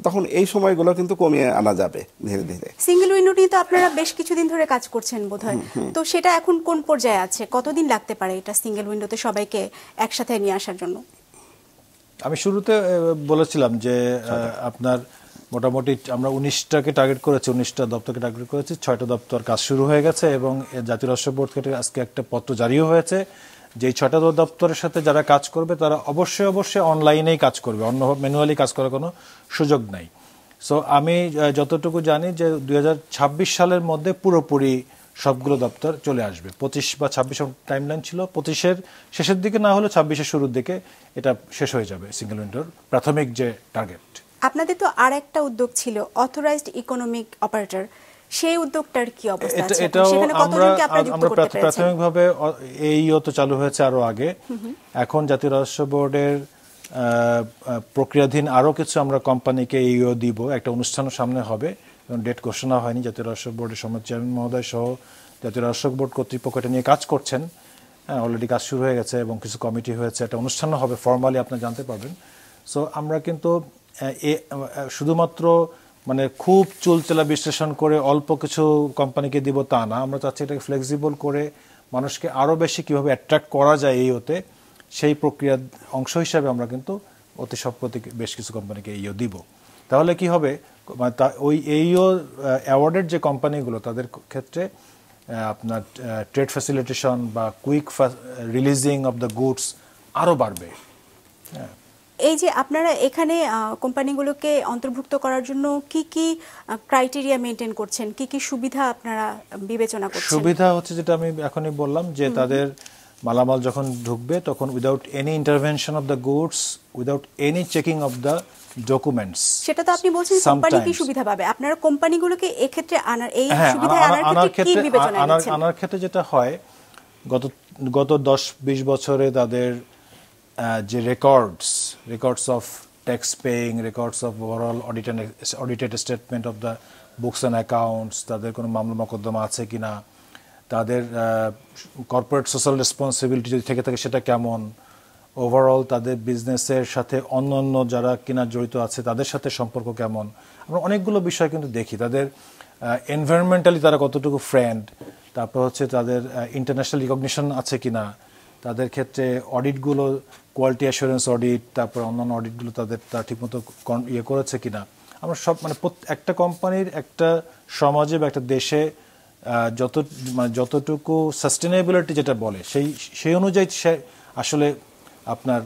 Speaker 2: তখন এই সময়গুলো কিন্তু কমিয়ে আনা যাবে ধীরে ধীরে।
Speaker 1: সিঙ্গেল উইন্ডো নিয়ে তো আপনারা বেশ কিছুদিন ধরে কাজ করছেন বোধহয়, তো সেটা এখন কোন পর্যায়ে আছে? কতদিন লাগতে পারে এটা সিঙ্গেল উইন্ডোতে সবাইকে একসাথে নিয়ে আসার জন্য?
Speaker 3: আমি শুরুতে বলেছিলাম যে আপনার মোটামুটি আমরা 19টাকে টার্গেট করেছি, 19টা দপ্তরকে টার্গেট করেছি, 6টা দপ্তর কাজ শুরু হয়ে গেছে এবং জাতীয় রাষ্ট্র বোর্ড থেকে আজকে একটা পত্র জারিও হয়েছে যে 6টা দপ্তরের সাথে যারা কাজ করবে তারা অবশ্যই অনলাইনেই কাজ করবে, অন্য ম্যানুয়ালি কাজ করার কোনো সুযোগ নাই। সো আমি যতটুকু জানি যে 2026 সালের মধ্যে পুরোপুরি সবগুলো দপ্তর চলে আসবে। 25 বা 26 টাইমলাইন ছিল, 25-এর শেষের দিকে না হলে 26-এর শুরুর দিকে এটা শেষ হয়ে যাবে সিঙ্গেল উইন্ডোর প্রাথমিক যে টার্গেট।
Speaker 1: আপনাদের তো আর একটা উদ্যোগ ছিল অথরাইজড ইকোনমিক অপারেটর, সেই উদ্যোগটার কি অবস্থা আছে?
Speaker 3: এটাও আমরা প্রাথমিকভাবে এইও তো চালু হয়েছে আরো আগে। এখন জাতীয় রাষ্ট্র বোর্ডের প্রক্রিয়াধীন আরো কিছু আমরা কোম্পানিকে এইও দিব, একটা অনুষ্ঠানের সামনে হবে, ডেট ঘোষণা হয়নি। জাতীয় রাষ্ট্র বোর্ডের সমাজ চেয়ারম্যান মহোদয় সহ জাতীয় রাষ্ট্র বোর্ড কর্তৃপক্ষ এটা নিয়ে কাজ করছেন, অলরেডি কাজ শুরু হয়ে গেছে এবং কিছু কমিটি হয়েছে, একটা অনুষ্ঠানও হবে, ফর্মালি আপনারা জানতে পারবেন। সো আমরা কিন্তু শুধুমাত্র মানে খুব চুলচেলা বিশ্লেষণ করে অল্প কিছু কোম্পানিকে দিব তা না, আমরা চাচ্ছি এটাকে ফ্লেক্সিবল করে মানুষকে আরো বেশি কিভাবে অ্যাট্রাক্ট করা যায় এই হতে, সেই প্রক্রিয়ার অংশ হিসাবে আমরা কিন্তু অতি সম্প্রতি বেশ কিছু কোম্পানিকে এইও দিব। তাহলে কি হবে, ওই এইও অ্যাওয়ার্ডের যে কোম্পানিগুলো তাদের ক্ষেত্রে আপনার ট্রেড ফ্যাসিলিটেশন বা quick releasing of the goods আরো বাড়বে।
Speaker 1: এই যে আপনারা এখানে কোম্পানিগুলোকে অন্তর্ভুক্ত করার জন্য কি কি ক্রাইটেরিয়া মেনটেন করছেন, কি কি সুবিধা আপনারা বিবেচনা করছেন?
Speaker 3: সুবিধা হচ্ছে যেটা আমি এখনই বললাম যে তাদের মালামাল যখন ঢুকবে তখন without any intervention of the goods, without any checking of the documents.
Speaker 1: সেটা তো আপনি বলছেন কোম্পানি কি সুবিধা পাবে, আপনারা কোম্পানিগুলোকে এই ক্ষেত্রে আনার এই সুবিধা আনার ক্ষেত্রে কি বিবেচনা করছেন?
Speaker 3: আনার ক্ষেত্রে যেটা হয়, গত 10-20 বছরে তাদের যে records of tax paying, records of overall audited statement of the books and accounts, তাদের কোনো মামলা মোকদ্দমা আছে কিনা, তাদের কর্পোরেট সোশ্যাল রেসপন্সিবিলিটি যদি থেকে থাকে সেটা কেমন, ওভারঅল তাদের বিজনেসের সাথে অন্য যারা কিনা জড়িত আছে তাদের সাথে সম্পর্ক কেমন, আমরা অনেকগুলো বিষয় কিন্তু দেখি। তাদের এনভায়রনমেন্টালি তারা কতটুকু ফ্রেন্ড, তারপর হচ্ছে তাদের ইন্টারন্যাশনাল রিকগনিশন আছে কিনা, তাদের ক্ষেত্রে অডিটগুলো কোয়ালিটি অ্যাসুরেন্স অডিট, তারপর অন্যান্য অডিটগুলো তারা ঠিকমতো ইয়ে করেছে কিনা। আমরা সব মানে একটা কোম্পানির একটা সমাজে বা একটা দেশে যতটুকু সাস্টেনেবিলিটি যেটা বলে সেই অনুযায়ী সে আসলে আপনার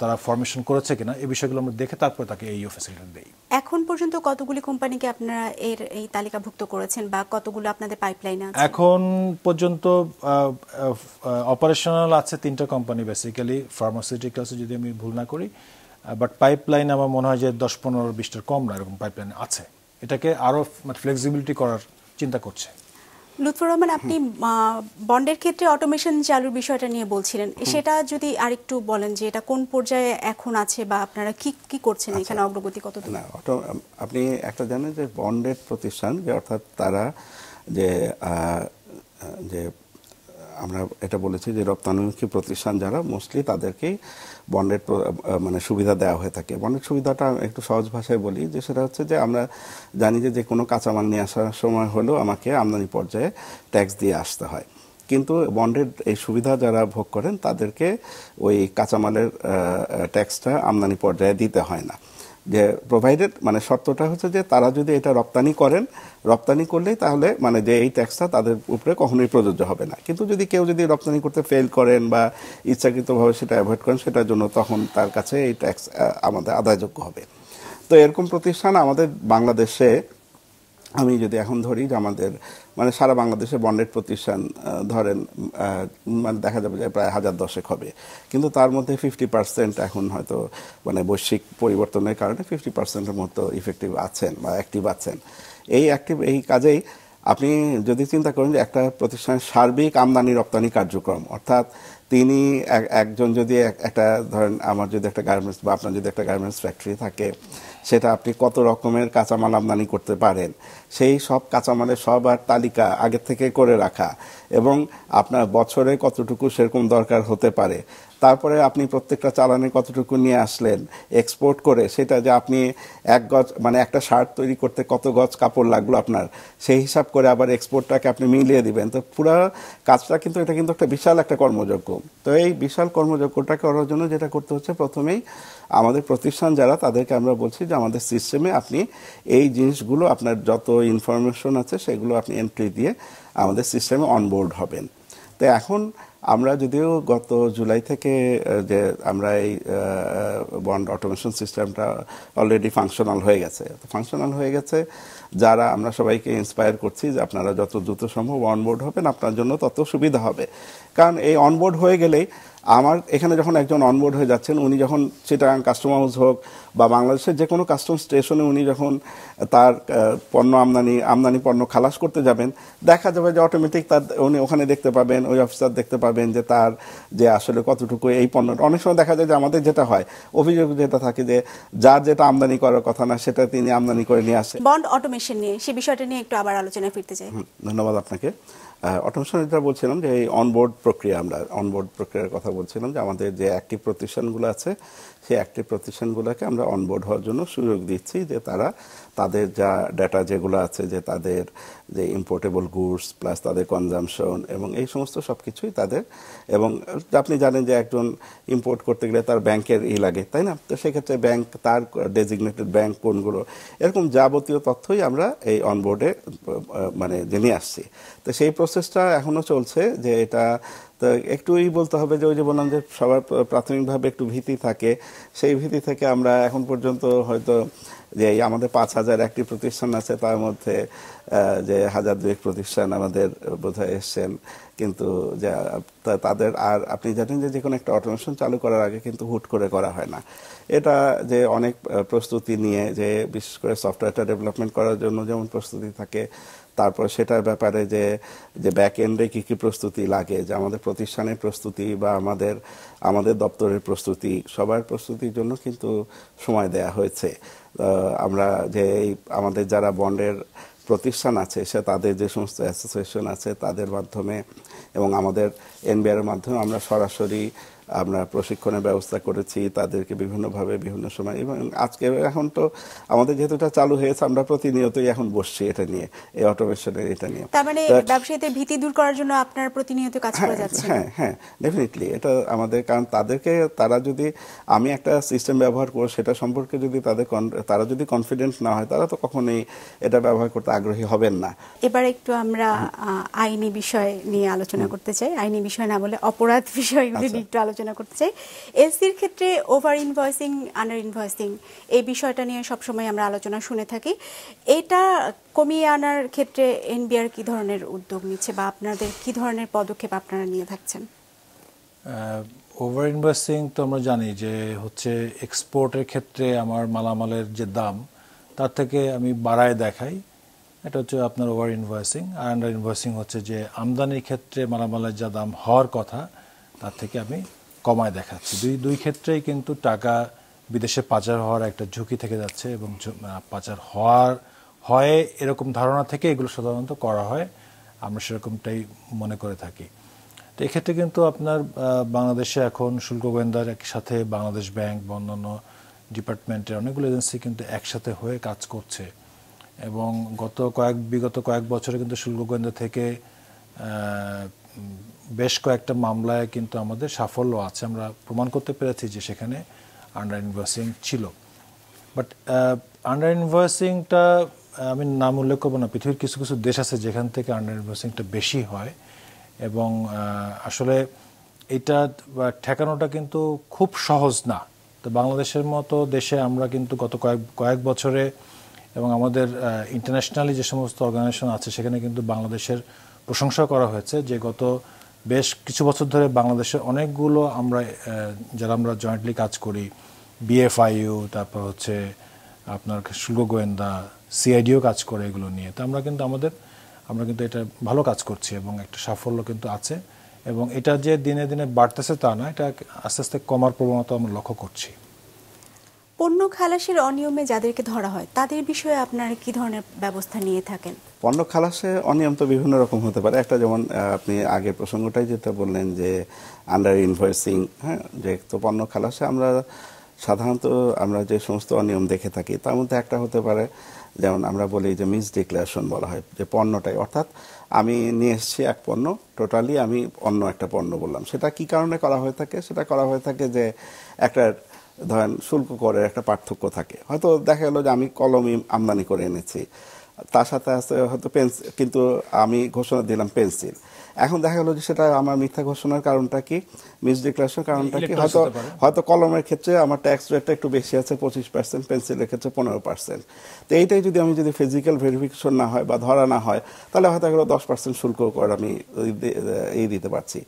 Speaker 3: তারা ফরমেশন করেছে কিনা এই বিষয়গুলো আমরা দেখে তারপর তাকে এইও ফ্যাসিলিটি দেই।
Speaker 1: এখন পর্যন্ত কতগুলি কোম্পানিকে আপনারা এই তালিকাভুক্ত করেছেন বা কতগুলো আপনাদের পাইপলাইনে আছে?
Speaker 3: এখন পর্যন্ত অপারেশনাল আছে 3টা কোম্পানি, বেসিক্যালি ফার্মাসিউটিক্যালস যদি আমি ভুল না করি, বাট পাইপলাইন আমার মনে হয় যে 10-15-20টার কম না এরকম পাইপলাইন আছে। এটাকে আরো ফ্লেক্সিবিলিটি করার চিন্তা করছে।
Speaker 1: লুৎফর রহমান, আপনি বন্ডের ক্ষেত্রে অটোমেশন চালুর বিষয়টা নিয়ে বলছিলেন, সেটা যদি আরেকটু বলেন যে এটা কোন পর্যায়ে এখন আছে বা আপনারা কি করছেন, এখানে অগ্রগতি কতদূর?
Speaker 2: না, আপনি একটা জানেন যে বন্ডের প্রতিষ্ঠান, যে অর্থাৎ তারা যে আমরা এটা বলেছি যে রপ্তানিমুখী প্রতিষ্ঠান যারা, মোস্টলি তাদেরকেই বন্ডের মানে সুবিধা দেওয়া হয়ে থাকে। বন্ডের সুবিধাটা একটু সহজ ভাষায় বলি যে সেটা হচ্ছে যে আমরা জানি যে কোনো কাঁচামাল নিয়ে আসার সময় হলেও আমাকে আমদানি পর্যায়ে ট্যাক্স দিয়ে আসতে হয়, কিন্তু বন্ডের এই সুবিধা যারা ভোগ করেন তাদেরকে ওই কাঁচামালের ট্যাক্সটা আমদানি পর্যায়ে দিতে হয় না। যে প্রোভাইডেড মানে শর্তটা হচ্ছে যে তারা যদি এটা রপ্তানি করেন, রপ্তানি করলেই তাহলে মানে যে এই ট্যাক্সটা তাদের উপরে কখনোই প্রযোজ্য হবে না। কিন্তু কেউ যদি রপ্তানি করতে ফেল করেন বা ইচ্ছাকৃতভাবে সেটা অ্যাভয়েড করেন, সেটার জন্য তখন তার কাছে এই ট্যাক্স আমাদের আদায়যোগ্য হবে। তো এরকম প্রতিষ্ঠান আমাদের বাংলাদেশে আমি যদি এখন ধরি যে আমাদের মানে সারা বাংলাদেশে বন্ডেড প্রতিষ্ঠান ধরেন মানে দেখা যাবে যে প্রায় 1010 হবে, কিন্তু তার মধ্যে 50% এখন হয়তো মানে বৈশ্বিক পরিবর্তনের কারণে 50%-এর মতো ইফেক্টিভ আছেন বা অ্যাক্টিভ আছেন। এই কাজেই আপনি যদি চিন্তা করেন যে একটা প্রতিষ্ঠানের সার্বিক আমদানি রপ্তানি কার্যক্রম, অর্থাৎ তিনি একজন যদি একটা ধরেন আমার যদি একটা গার্মেন্টস বা আপনার যদি একটা গার্মেন্টস ফ্যাক্টরি থাকে, সেটা আপনি কত রকমের কাঁচামাল আমদানি করতে পারেন, সেই সব কাঁচামালের সবার তালিকা আগে থেকে করে রাখা এবং আপনার বছরে কতটুকু সেরকম দরকার হতে পারে, তারপরে আপনি প্রত্যেকটা চালানে কতটুকু নিয়ে আসলেন এক্সপোর্ট করে, সেটা যে আপনি এক গজ মানে একটা শার্ট তৈরি করতে কত গজ কাপড় লাগলো আপনার, সেই হিসাব করে আবার এক্সপোর্টটাকে আপনি মিলিয়ে দিবেন। তো পুরো কাজটা কিন্তু এটা কিন্তু একটা বিশাল একটা কর্মযজ্ঞ। তো এই বিশাল কর্মযজ্ঞটা করার জন্য যেটা করতে হচ্ছে, প্রথমেই আমাদের প্রতিষ্ঠান যারা তাদেরকে আমরা বলছি যে আমাদের সিস্টেমে আপনি এই জিনিসগুলো আপনার যত ইনফরমেশন আছে সেগুলো আপনি এন্ট্রি দিয়ে আমাদের সিস্টেমে অনবোর্ড হবেন। তো এখন আমরা যদিও গত জুলাই থেকে যে আমরা এই বন্ড অটোমেশন সিস্টেমটা অলরেডি ফাংশনাল হয়ে গেছে, ফাংশনাল হয়ে গেছে, যারা আমরা সবাইকে ইন্সপায়ার করছি যে আপনারা যত দ্রুত সম্ভব অনবোর্ড হবেন, আপনার জন্য তত সুবিধা হবে। কারণ এই অনবোর্ড হয়ে গেলেই আমার এখানে যখন একজন অনবোর্ড হয়ে যাচ্ছেন, উনি যখন চিটাগাং কাস্টম হাউস হোক বা বাংলাদেশের যে কোনো কাস্টম স্টেশনে উনি যখন তার পণ্য আমদানি পণ্য খালাস করতে যাবেন, দেখা যাবে যে অটোমেটিক তার উনি ওখানে দেখতে পাবেন, ওই অফিসার দেখতে পাবেন যে তার যে আসলে কতটুকু এই পণ্যটা। অনেক সময় দেখা যায় যে আমাদের যেটা হয়, অভিযোগ যেটা থাকে যে যার যেটা আমদানি করার কথা না সেটা তিনি আমদানি করে নিয়ে আসেন।
Speaker 1: বন্ড অটোমেশন নিয়ে সেই বিষয়টা নিয়ে একটু আবার আলোচনায় ফিরতে চাই।
Speaker 2: ধন্যবাদ আপনাকে। অটোমেশন যেটা বলছিলাম যে এই অনবোর্ড প্রক্রিয়া, আমরা অনবোর্ড প্রক্রিয়ার কথা বলছিলাম যে আমাদের যে অ্যাক্টিভ প্রতিষ্ঠানগুলো আছে সেই অ্যাক্টিভ প্রতিষ্ঠানগুলোকে আমরা অনবোর্ড হওয়ার জন্য সুযোগ দিচ্ছি, যে তারা তাদের যা ডেটা যেগুলো আছে, যে তাদের যে ইম্পোর্টেবল গুডস প্লাস তাদের কনজামশন এবং এই সমস্ত সব কিছুই তাদের, এবং আপনি জানেন যে একজন ইম্পোর্ট করতে গেলে তার ব্যাংকের লাগে, তাই না? তো সেক্ষেত্রে ব্যাংক, তার ডেজিগনেটেড ব্যাংক কোনগুলো, এরকম যাবতীয় তথ্যই আমরা এই অনবোর্ডে মানে জেনে আসছি। তো সেই প্রসেসটা এখনো চলছে, যে এটা তো একটুই বলতে হবে যে ওই যে বললাম যে সবার প্রাথমিকভাবে একটু ভীতি থাকে, সেই ভীতি থেকে আমরা এখন পর্যন্ত হয়তো যে আমাদের 5000 একটি প্রতিষ্ঠান আছে, তার মধ্যে যে 1002 প্রতিষ্ঠান আমাদের বোধহয় এসছেন, কিন্তু তাদের আর আপনি জানেন যে কোনো একটা অটোমেশন চালু করার আগে কিন্তু হুট করে করা হয় না। এটা যে অনেক প্রস্তুতি নিয়ে, যে বিশেষ করে সফটওয়্যারটা ডেভেলপমেন্ট করার জন্য যেমন প্রস্তুতি থাকে, তারপর সেটার ব্যাপারে যে ব্যাক এন্ডে কী কী প্রস্তুতি লাগে, যে আমাদের প্রতিষ্ঠানের প্রস্তুতি বা আমাদের দপ্তরের প্রস্তুতি, সবার প্রস্তুতির জন্য কিন্তু সময় দেয়া হয়েছে। আমরা যে আমাদের যারা বন্ডের প্রতিষ্ঠান আছে, সে তাদের যে সমস্ত অ্যাসোসিয়েশন আছে তাদের মাধ্যমে এবং আমাদের এনবিআর এর মাধ্যমে আমরা সরাসরি আমরা প্রশিক্ষণের ব্যবস্থা করেছি তাদেরকে বিভিন্নভাবে বিভিন্ন সময়। এবং আজকে এখন তো আমাদের যেহেতু এটা চালু হয়েছে, আমরা প্রতিনিয়তই এখন বসছি এটা নিয়ে, এই অটোমেশনের এটা নিয়ে।
Speaker 1: তার মানে ব্যবসায়ীদের ভীতি দূর করার জন্য আপনারা প্রতিনিয়ত কাজ করে যাচ্ছেন।
Speaker 2: হ্যাঁ, ডেফিনেটলি এটা আমাদের, কারণ তারা যদি আমি একটা সিস্টেম ব্যবহার করব সেটা সম্পর্কে যদি তারা যদি কনফিডেন্ট না হয়, তারা তো কখনোই এটা ব্যবহার করতে আগ্রহী হবেন না।
Speaker 1: এবার একটু আমরা আইনি বিষয় নিয়ে আলোচনা করতে চাই, আইনি বিষয় না বলে অপরাধ বিষয়গুলি নিয়ে একটু আলোচনা করতে চাই। এলসির ক্ষেত্রে ওভার ইনভয়েসিং, আন্ডার ইনভয়েসিং, এই বিষয়টা নিয়ে সবসময় আমরা আলোচনা শুনে থাকি। এটা কমিয়ে আনার ক্ষেত্রে এনবিআর কি ধরনের উদ্যোগ নিচ্ছে বা আপনাদের কি ধরনের পদক্ষেপ আপনারা নিয়ে থাকছেন?
Speaker 3: ওভার ইনভয়েসিং তো আমরা জানি যে হচ্ছে এক্সপোর্টের ক্ষেত্রে আমার মালামালের যে দাম তার থেকে আমি বাড়ায় দেখাই, এটা হচ্ছে আপনার ওভার ইনভয়েসিং। আর আন্ডার ইনভয়েসিং হচ্ছে যে আমদানির ক্ষেত্রে মালামালের যা দাম হওয়ার কথা তার থেকে আমি কমায় দেখাচ্ছি। দুই ক্ষেত্রেই কিন্তু টাকা বিদেশে পাচার হওয়ার একটা ঝুঁকি থেকে যাচ্ছে এবং পাচার হয় এরকম ধারণা থেকে এগুলো সাধারণত করা হয়, আমরা সেরকমটাই মনে করে থাকি। তো এক্ষেত্রে কিন্তু আপনার বাংলাদেশে এখন শুল্ক গোয়েন্দার একসাথে বাংলাদেশ ব্যাংক বা অন্যান্য ডিপার্টমেন্টের অনেকগুলো এজেন্সি কিন্তু একসাথে হয়ে কাজ করছে এবং বিগত কয়েক বছরে কিন্তু শুল্ক গোয়েন্দা থেকে বেশ কয়েকটা মামলায় কিন্তু আমাদের সাফল্য আছে, আমরা প্রমাণ করতে পেরেছি যে সেখানে আন্ডার ইনভয়েসিং ছিল। বাট আন্ডার ইনভয়েসিংটা আমি নাম উল্লেখ করবো না, পৃথিবীর কিছু কিছু দেশ আছে যেখান থেকে আন্ডার ইনভয়েসিংটা বেশি হয় এবং আসলে এটা ঠেকানোটা কিন্তু খুব সহজ না। তো বাংলাদেশের মতো দেশে আমরা কিন্তু গত কয়েক বছরে এবং আমাদের ইন্টারন্যাশনালি যে সমস্ত অর্গানাইজেশন আছে সেখানে কিন্তু বাংলাদেশের প্রশংসা করা হয়েছে যে গত বেশ কিছু বছর ধরে বাংলাদেশের অনেকগুলো যারা আমরা জয়েন্টলি কাজ করি, বিএফআইইউ, তারপর হচ্ছে আপনার শুল্ক গোয়েন্দা, সিআইডিও কাজ করে এগুলো নিয়ে। তো আমরা কিন্তু এটা ভালো কাজ করছি এবং একটা সাফল্য কিন্তু আছে, এবং এটা যে দিনে দিনে বাড়তেছে তা না, এটা আস্তে আস্তে কমার প্রবণতা আমরা লক্ষ্য করছি।
Speaker 1: পণ্য খালাসের অনিয়মে যাদেরকে ধরা হয় তাদের বিষয়ে আপনারা কি ধরনের ব্যবস্থা নিয়ে থাকেন?
Speaker 2: পণ্য খালাসে অনিয়ম তো বিভিন্ন রকম হতে পারে। একটা যেমন আপনি আগের প্রসঙ্গটাই যেটা বললেন যে আন্ডার ইনভয়েসিং, হ্যাঁ, যে তো পণ্য খালাসে আমরা সাধারণত আমরা যে সমস্ত অনিয়ম দেখে থাকি তার মধ্যে একটা হতে পারে, যেমন আমরা বলি যে মিস ডিক্লারেশন বলা হয়, যে পণ্যটাই, অর্থাৎ আমি নিয়ে এসেছি এক পণ্য, টোটালি আমি অন্য একটা পণ্য বললাম। সেটা কি কারণে করা হয়ে থাকে? সেটা করা হয়ে থাকে যে একটা ধরেন শুল্ক করের একটা পার্থক্য থাকে। হয়তো দেখা গেলো যে আমি কলমই আমদানি করে এনেছি, তার সাথে আছে হয়তো পেন্সিল, কিন্তু আমি ঘোষণা দিলাম পেন্সিল। এখন দেখা গেলো যে সেটা আমার মিথ্যা ঘোষণার কারণটা কি, মিস ডিক্লারেশন কারণটা কি, হয়তো কলমের ক্ষেত্রে আমার ট্যাক্স রেটটা একটু বেশি আছে 25%, পেন্সিলের ক্ষেত্রে 15%। তো এইটাই যদি ফিজিক্যাল ভেরিফিকেশন না হয় বা ধরা না হয়, তাহলে হয়তো এগুলো 10% শুল্ক কর আমি দিতে পারছি।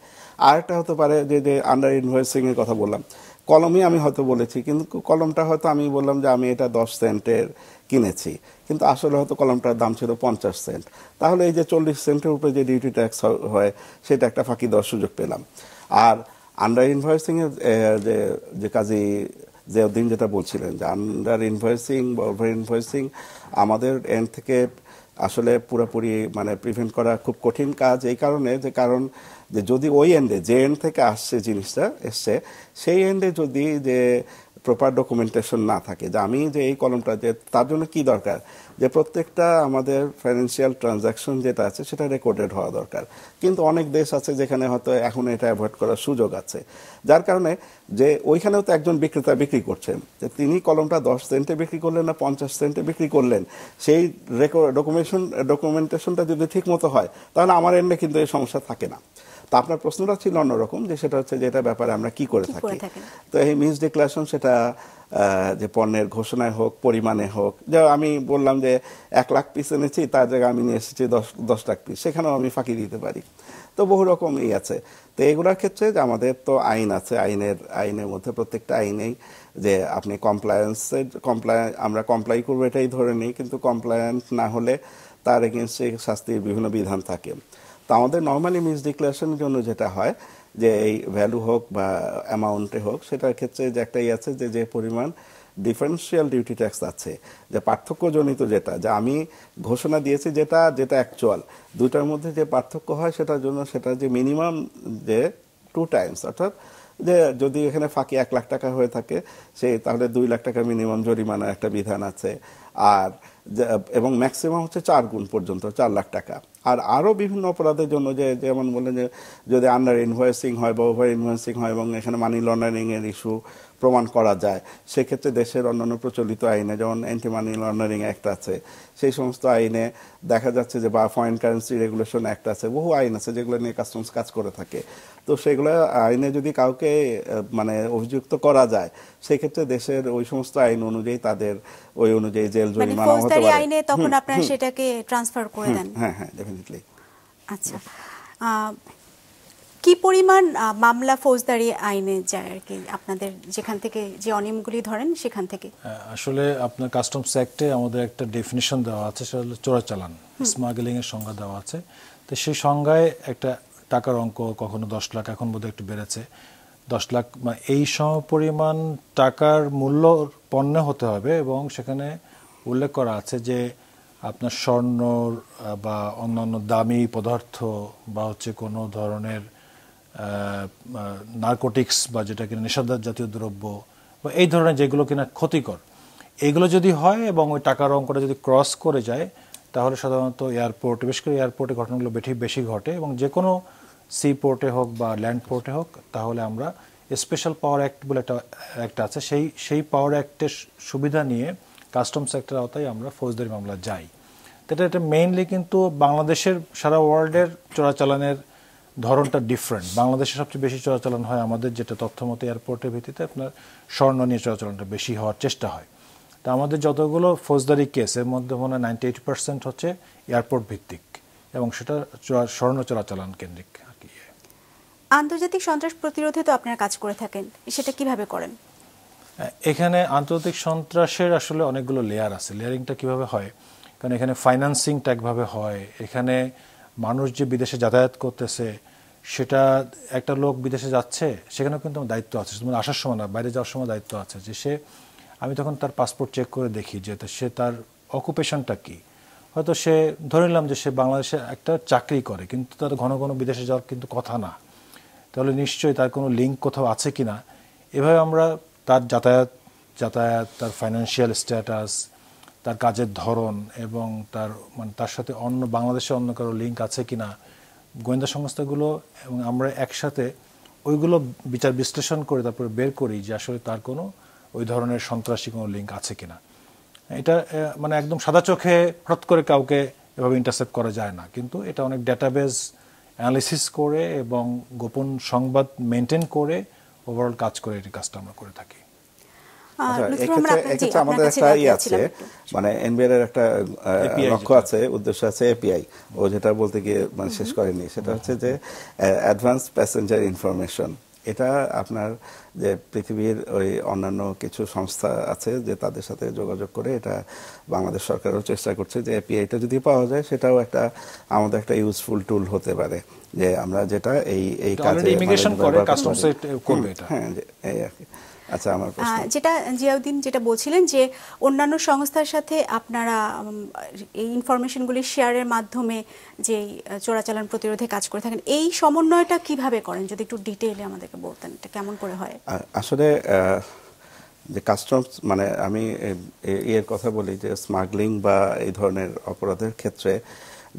Speaker 2: আরেকটা হতে পারে যে আন্ডার ইনভয়েসিং এর কথা বললাম, কলমই আমি হয়তো বলেছি, কিন্তু কলমটা হয়তো আমি বললাম যে আমি এটা 10 সেন্টের কিনেছি, কিন্তু আসলে হয়তো কলমটার দাম ছিল 50 সেন্ট। তাহলে এই যে 40 সেন্টের উপরে যে ডিউটি ট্যাক্স হয় সেটা একটা ফাঁকি দেওয়ার সুযোগ পেলাম। আর আন্ডার ইনভয়েসিং এর যে কাজী জিয়াউদ্দিন যেটা বলছিলেন যে আন্ডার ইনভয়েসিং বা ওভার ইনভয়েসিং আমাদের এন্ড থেকে আসলে পুরোপুরি প্রিভেন্ট করা খুব কঠিন কাজ, এই কারণে যে যদি ওই এন্ডে, যে এন্ড থেকে আসছে জিনিসটা এসছে, সেই এন্ডে যদি যে প্রপার ডকুমেন্টেশন না থাকে, যে আমি যে এই কলমটা, যে তার জন্য কি দরকার, যে প্রত্যেকটা আমাদের ফাইন্যান্সিয়াল ট্রানজাকশন যেটা আছে সেটা রেকর্ডেড হওয়া দরকার। কিন্তু অনেক দেশ আছে যেখানে হয়তো এখন এটা অ্যাভয়েড করার সুযোগ আছে, যার কারণে যে ওইখানেও তো একজন বিক্রেতা বিক্রি করছেন, যে তিনি কলমটা 10 সেন্টে বিক্রি করলেন না 50 সেন্টে বিক্রি করলেন, সেই ডকুমেন্টেশনটা যদি ঠিক মতো হয় তাহলে আমার এন্ডে কিন্তু এই সমস্যা থাকে না। তো আপনার প্রশ্নটা ছিল অন্যরকম, যে সেটা হচ্ছে যে এটা ব্যাপারে আমরা কি করে থাকি। তো এই মিস ডিক্লারেশন সেটা যে পণ্যের ঘোষণায় হোক, পরিমাণে হোক, যে আমি বললাম যে 1 লাখ পিস এনেছি, তার জায়গায় আমি নিয়ে এসেছি 10 লাখ পিস, সেখানেও আমি ফাঁকি দিতে পারি। তো বহু রকমই আছে। তো এগুলোর ক্ষেত্রে যে আমাদের তো আইন আছে, আইনের মধ্যে প্রত্যেকটা আইনেই যে আপনি আমরা কমপ্লাই করবো এটাই ধরে নিই, কিন্তু কমপ্লায়েন্ট না হলে তার এগেইনস্টে শাস্তির বিভিন্ন বিধান থাকে। তো আমাদের নর্মালি মিস ডিক্লারেশনের জন্য যেটা হয় যে এই ভ্যালু হোক বা অ্যামাউন্টে হোক, সেটার ক্ষেত্রে যে একটাই আছে যে পরিমাণ ডিফারেন্সিয়াল ডিউটি ট্যাক্স আছে, যে পার্থক্যজনিত যেটা, যে আমি ঘোষণা দিয়েছি যেটা অ্যাকচুয়াল, দুটার মধ্যে যে পার্থক্য হয় সেটার জন্য সেটা যে মিনিমাম যে 2 টাইমস, অর্থাৎ যে যদি এখানে ফাঁকি 1 লাখ টাকা হয়ে থাকে তাহলে 2 লাখ টাকা মিনিমাম জরিমানার একটা বিধান আছে। আর এবং ম্যাক্সিমাম হচ্ছে 4 গুণ পর্যন্ত, 4 লাখ টাকা। আর আরও বিভিন্ন অপরাধের জন্য, যেমন বললেন যে যদি আন্ডার ইনভয়েসিং হয় বা ওভার ইনভয়েসিং হয় এবং এখানে মানি লন্ডারিং এর ইস্যু প্রমাণ করা যায়, সেক্ষেত্রে দেশের অন্যান্য প্রচলিত আইনে, যেমন অ্যান্টি মানি লন্ডারিং অ্যাক্ট আছে, সেই সমস্ত আইনে দেখা যাচ্ছে যে, বা ফরেন কারেন্সি রেগুলেশন অ্যাক্ট আছে, বহু আইন আছে যেগুলো নিয়ে কাস্টমস কাজ করে থাকে। তো সেগুলো আইনে যদি কাউকে অভিযুক্ত করা যায়, সেক্ষেত্রে দেশের ওই সমস্ত আইন অনুযায়ী তাদের ওই অনুযায়ী জেল জরিমানা হতে পারে।
Speaker 1: আইনে তখন আপনারা সেটাকে ট্রান্সফার করে দেন?
Speaker 2: হ্যাঁ, ডেফিনেটলি।
Speaker 1: আচ্ছা, কি পরিমাণ মামলা ফৌজদারি আইনে যায় আর কি আপনাদের যেখান থেকে যে অনিয়মগুলি ধরেন সেখান থেকে?
Speaker 3: আসলে আপনার কাস্টমস অ্যাক্টে আমাদের একটা ডেফিনিশন দেওয়া আছে, সেটা হলো চোরাচালান, স্মাগলিং এর সংজ্ঞা দেওয়া আছে। তো সেই সংজ্ঞায় একটা টাকার অঙ্ক কখনো 10 লাখ, এখন বোধহয় একটু বেড়েছে 10 লাখ, এই সমপরিমাণ টাকার মূল্য পণ্য হতে হবে। এবং সেখানে উল্লেখ করা আছে যে আপনার স্বর্ণ বা অন্যান্য দামি পদার্থ বা হচ্ছে কোনো ধরনের নারকোটিক্স বা যেটা কিনা নেশাদার জাতীয় দ্রব্য বা এই ধরনের যেগুলো কিনা ক্ষতিকর, এগুলো যদি হয় এবং ওই টাকার অঙ্কটা যদি ক্রস করে যায়, তাহলে সাধারণত এয়ারপোর্টে, বিশেষ করে এয়ারপোর্টে ঘটনাগুলো বেশি ঘটে, এবং যে কোনো সি পোর্টে হোক বা ল্যান্ড পোর্টে হোক, তাহলে আমরা স্পেশাল পাওয়ার অ্যাক্ট বলে একটা আছে, সেই পাওয়ার অ্যাক্টের সুবিধা নিয়ে কাস্টমস অ্যাক্টের আওতায় আমরা ফৌজদারি মামলা যাই। এটা মেইনলি কিন্তু বাংলাদেশের, সারা ওয়ার্ল্ডের চোরাচালানের ধরনটা ডিফারেন্ট। বাংলাদেশে সবচেয়ে বেশি চোরাচালান হয় আমাদের, যেটা তথ্যমতে এয়ারপোর্টের ভিত্তিতে আপনার স্বর্ণ নিয়ে চোরাচালানটা বেশি হওয়ার চেষ্টা হয়। তো আমাদের যতগুলো ফৌজদারি কেস এর মধ্যে মনে হয় 98% হচ্ছে এয়ারপোর্ট ভিত্তিক এবং সেটা স্বর্ণ চোরাচালান কেন্দ্রিক আর কি।
Speaker 1: আন্তর্জাতিক সন্ত্রাস প্রতিরোধে তো আপনারা কাজ করে থাকেন, সেটা কিভাবে করেন?
Speaker 3: এখানে আন্তর্জাতিক সন্ত্রাসের আসলে অনেকগুলো লেয়ার আছে। লেয়ারিংটা কিভাবে হয়, কারণ এখানে ফাইন্যান্সিংটা একভাবে হয়, এখানে মানুষ যে বিদেশে যাতায়াত করতেছে সেটা একটা লোক বিদেশে যাচ্ছে সেখানেও কিন্তু আমার দায়িত্ব আছে, শুধু আসার সময় না বাইরে যাওয়ার সময় দায়িত্ব আছে যে সে আমি তখন তার পাসপোর্ট চেক করে দেখি যে সে তার অকুপেশনটা কি। হয়তো সে ধরে নিলাম যে সে বাংলাদেশে একটা চাকরি করে কিন্তু তার ঘন ঘন বিদেশে যাওয়ার কিন্তু কথা না, তাহলে নিশ্চয়ই তার কোনো লিঙ্ক কোথাও আছে কি না। এভাবে আমরা তার যাতায়াত তার ফাইন্যান্সিয়াল স্ট্যাটাস, তার কাজের ধরন এবং তার মানে তার সাথে অন্য বাংলাদেশে অন্য কারো লিঙ্ক আছে কি না, গোয়েন্দা সংস্থাগুলো এবং আমরা একসাথে ওইগুলো বিচার বিশ্লেষণ করে তারপরে বের করি যে আসলে তার কোনো ওই ধরনের সন্ত্রাসী কোনো লিঙ্ক আছে কিনা। এটা মানে একদম সাদা চোখে হঠাৎ করে কাউকে এভাবে ইন্টারসেপ্ট করা যায় না, কিন্তু এটা অনেক ডেটাবেস অ্যানালিসিস করে এবং গোপন সংবাদ মেনটেন করে ওভারঅল কাজ করে এই কাজটা আমরা করে থাকি।
Speaker 2: এক্ষেত্রে আমাদের একটা আছে মানে এনবিআর এর একটা লক্ষ্য আছে, উদ্দেশ্য আছে এপিআই, ও যেটা বলতে গিয়ে মানে শেষ করেনি, সেটা হচ্ছে যে অ্যাডভান্স প্যাসেঞ্জার ইনফরমেশন। এটা আপনার যে পৃথিবীর ওই অন্যান্য কিছু সংস্থা আছে যে তাদের সাথে যোগাযোগ করে এটা বাংলাদেশ সরকারও চেষ্টা করছে যে এপিআইটা যদি পাওয়া যায় সেটাও একটা আমাদের একটা ইউজফুল টুল হতে পারে, যে আমরা যেটা এই কাজে
Speaker 3: ইমিগ্রেশন করে কাস্টমস করবে এটা।
Speaker 2: হ্যাঁ, এই আর কি। আচ্ছা, আমার
Speaker 1: যেটা জিয়াউদ্দিন যেটা বলছিলেন যে অন্যান্য সংস্থার সাথে আপনারা এই ইনফরমেশনগুলি শেয়ারের মাধ্যমে যে চোরাচালান প্রতিরোধে কাজ করে থাকেন, এই সমন্বয়টা কিভাবে করেন যদি একটু ডিটেইলে আমাদেরকে বলতেন, এটা কেমন করে হয়?
Speaker 2: আসলে যে কাস্টমস মানে আমি এর কথা বলি যে স্মাগলিং বা এই ধরনের অপরাধের ক্ষেত্রে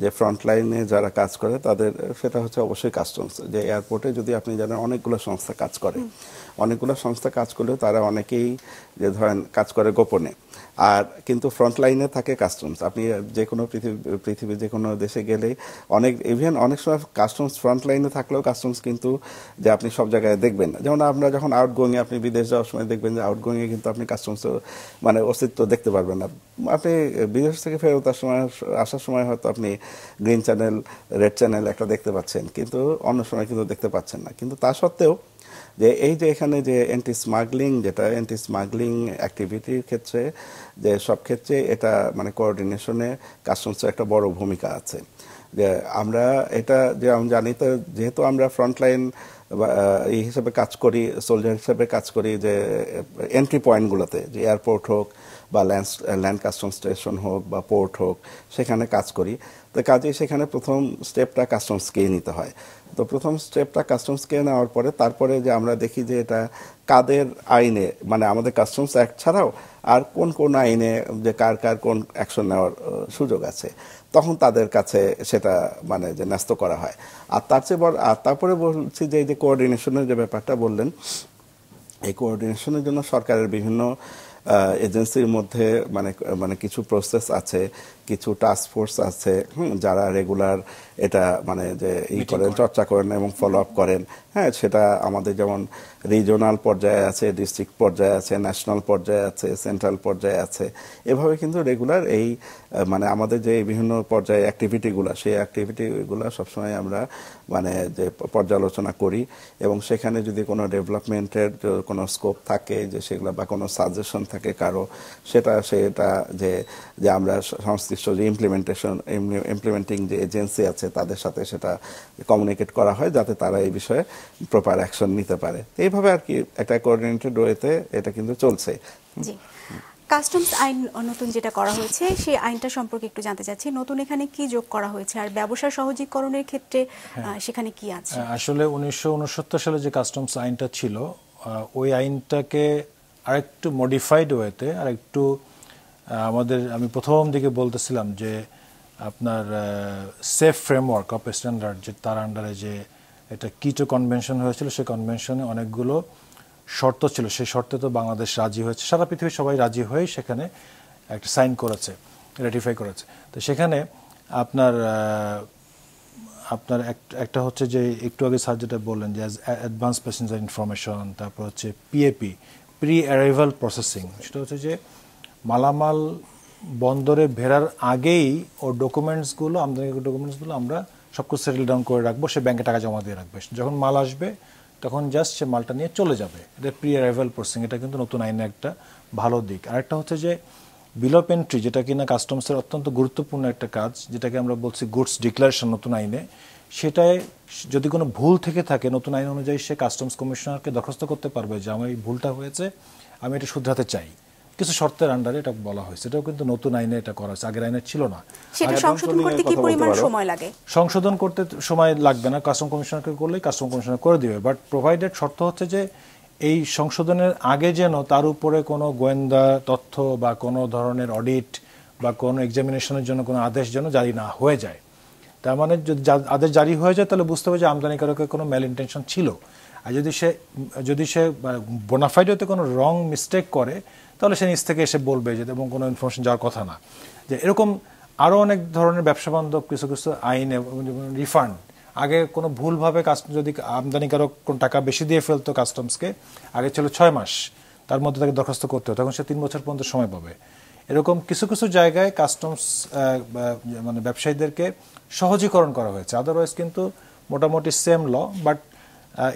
Speaker 2: যে ফ্রন্টলাইনে যারা কাজ করে তাদের সেটা হচ্ছে অবশ্যই কাস্টমস। যে এয়ারপোর্টে যদি আপনি জানেন অনেকগুলো সংস্থা কাজ করে, অনেকগুলো সংস্থা কাজ করলেও তারা অনেকেই যে ধরেন কাজ করে গোপনে, আর কিন্তু ফ্রন্টলাইনে থাকে কাস্টমস। আপনি যে কোনো পৃথিবীর যে কোনো দেশে গেলেই ইভেন অনেক সময় কাস্টমস ফ্রন্টলাইনে থাকলেও কাস্টমস কিন্তু যে আপনি সব জায়গায় দেখবেন না। যেমন আমরা যখন আউটগোয়িংয়ে আপনি বিদেশ যাওয়ার সময় দেখবেন যে আউটগোয়িংয়ে কিন্তু আপনি কাস্টমস মানে অস্তিত্ব দেখতে পারবেন না। আপনি বিদেশ থেকে ফেরত আসার সময় হয়তো আপনি গ্রিন চ্যানেল, রেড চ্যানেল একটা দেখতে পাচ্ছেন, কিন্তু অন্য সময় কিন্তু দেখতে পাচ্ছেন না। কিন্তু তা সত্ত্বেও যে এই যে এখানে যে অ্যান্টি স্মাগলিং অ্যাক্টিভিটির ক্ষেত্রে যে সব ক্ষেত্রে এটা মানে কোঅর্ডিনেশনে কাস্টমসের একটা বড় ভূমিকা আছে। যে আমরা এটা যে আমি জানি, তো যেহেতু আমরা ফ্রন্টলাইন এই হিসেবে কাজ করি, সোলজার হিসেবে কাজ করি যে এন্ট্রি পয়েন্টগুলোতে, যে এয়ারপোর্ট হোক বা ল্যান্ড কাস্টম স্টেশন হোক বা পোর্ট হোক, সেখানে কাজ করি। তো কাজেই সেখানে প্রথম স্টেপটা কাস্টমসকেই নিতে হয়। তো প্রথম স্টেপটা কাস্টমসকে নেওয়ার পরে তারপরে যে আমরা দেখি যে এটা কাদের আইনে, মানে আমাদের কাস্টমস অ্যাক্ট ছাড়াও আর কোন কোন আইনে যে কার কোন অ্যাকশন নেওয়ার সুযোগ আছে, তখন তাদের কাছে সেটা মানে যে ন্যস্ত করা হয়। আর তার চেয়ে বড়, আর তারপরে বলছি যে এই যে কোঅর্ডিনেশনের যে ব্যাপারটা বললেন, এই কোঅর্ডিনেশনের জন্য সরকারের বিভিন্ন এজেন্সির মধ্যে মানে কিছু প্রসেস আছে, কিছু টাস্ক ফোর্স আছে যারা রেগুলার এটা মানে যে করেন, চর্চা করেন এবং ফলো আপ করেন। হ্যাঁ, সেটা আমাদের যেমন রিজিওনাল পর্যায়ে আছে, ডিস্ট্রিক্ট পর্যায়ে আছে, ন্যাশনাল পর্যায়ে আছে, সেন্ট্রাল পর্যায়ে আছে। এভাবে কিন্তু রেগুলার এই মানে আমাদের যে বিভিন্ন পর্যায়ে অ্যাক্টিভিটিগুলো, সেই অ্যাক্টিভিটিগুলো সবসময় আমরা মানে যে পর্যালোচনা করি এবং সেখানে যদি কোনো ডেভেলপমেন্টের কোনো স্কোপ থাকে যে সেগুলো বা কোনো সাজেশন থাকে কারো, সেটা যে আমরা সংশ্লিষ্ট যে ইমপ্লিমেন্টিং যে এজেন্সি আছে তাদের সাথে সেটা কমিউনিকেট করা হয় যাতে তারা এই বিষয়ে প্রপার অ্যাকশন নিতে পারে। এইভাবে আর কি একটা কোঅর্ডিনেটেড ওয়েতে এটা কিন্তু চলছে।
Speaker 1: জি, কাস্টমস আইন নতুন যেটা করা হয়েছে সেই আইনটা সম্পর্কে একটু জানতে চাচ্ছি। নতুন এখানে কি যোগ করা হয়েছে আর ব্যবসা সহজীকরণের ক্ষেত্রে সেখানে কি আছে?
Speaker 3: আসলে 1969 সালে যে কাস্টমস আইনটা ছিল, ওই আইনটাকে আরেকটু মডিফাইড ওয়েতে আরেকটু আমি প্রথম দিকে বলতেছিলাম যে আপনার সেফ ফ্রেমওয়ার্ক অফ স্ট্যান্ডার্ড, যে তার আন্ডারে যে এটা কিটো কনভেনশন হয়েছিল, সেই কনভেনশনে অনেকগুলো শর্ত ছিল। সেই শর্তে তো বাংলাদেশ রাজি হয়েছে, সারা পৃথিবীর সবাই রাজি হয়ে সেখানে একটা সাইন করেছে, রেটিফাই করেছে। তো সেখানে আপনার একটা হচ্ছে যে একটু আগে স্যার যেটা বললেন যে অ্যাডভান্স প্যাসেঞ্জার ইনফরমেশন, তারপর হচ্ছে পিএপি, প্রি অ্যারাইভাল প্রসেসিং। সেটা হচ্ছে যে মালামাল বন্দরে ভেড়ার আগেই ওর ডকুমেন্টসগুলো, আমদানি ডকুমেন্টসগুলো আমরা সব কিছু সেটেল ডাউন করে রাখবো, সে ব্যাংকে টাকা জমা দিয়ে রাখবে, যখন মাল আসবে তখন জাস্ট সে মালটা নিয়ে চলে যাবে। এটা প্রি অ্যারাইভাল প্রসেসিং, এটা কিন্তু নতুন আইনের একটা ভালো দিক। আরেকটা হচ্ছে যে বিল অফ এন্ট্রি, যেটা কিনা কাস্টমসের অত্যন্ত গুরুত্বপূর্ণ একটা কাজ, যেটাকে আমরা বলছি গুডস ডিক্লারেশন নতুন আইনে, সেটায় যদি কোনো ভুল থেকে থাকে নতুন আইন অনুযায়ী সে কাস্টমস কমিশনারকে দরখাস্ত করতে পারবে যে আমার এই ভুলটা হয়েছে, আমি এটা শুধরাতে চাই। কিছু শর্তের আন্ডারে এটা বলা হয়েছে, এটাও কিন্তু নতুন আইনে এটা করা হয়েছে, আগের আইনে ছিল না।
Speaker 1: সেটা সংশোধন করতে কি পরিমাণ সময় লাগে?
Speaker 3: সংশোধন করতে সময় লাগবে না, কাস্টম কমিশনারকে করলেই কাস্টম কমিশনার করে দিবে। বাট প্রোভাইডেড শর্ত হচ্ছে যে এই সংশোধনের আগে যেন তার উপরে কোনো গোয়েন্দা তথ্য বা কোনো ধরনের অডিট বা কোনো এক্সামিনেশনের জন্য কোনো আদেশ যেন জারি না হয়ে যায়। তার মানে যদি আদেশ জারি হয়ে যায় তাহলে বুঝতে হবে যে আমদানিকারকের কোনো ম্যাল ইন্টেনশন ছিল। আর যদি সে বোনাফাইডেতে কোনো রং মিস্টেক করে তাহলে সে নিজ থেকে এসে বলবে যে, এবং কোনো ইনফরমেশন যাওয়ার কথা না। যে এরকম আরও অনেক ধরনের ব্যবসা বান্ধব কিছু কিছু আইনে, রিফান্ড আগে কোনো ভুলভাবে যদি আমদানিকারক কোনো টাকা বেশি দিয়ে ফেলতো কাস্টমসকে, আগে ছিল 6 মাস, তার মধ্যে তাকে দরখাস্ত করতে হতো, তখন সে 3 বছর পর্যন্ত সময় পাবে। এরকম কিছু কিছু জায়গায় কাস্টমস মানে ব্যবসায়ীদেরকে সহজীকরণ করা হয়েছে। আদারওয়াইজ কিন্তু মোটামুটি same law, but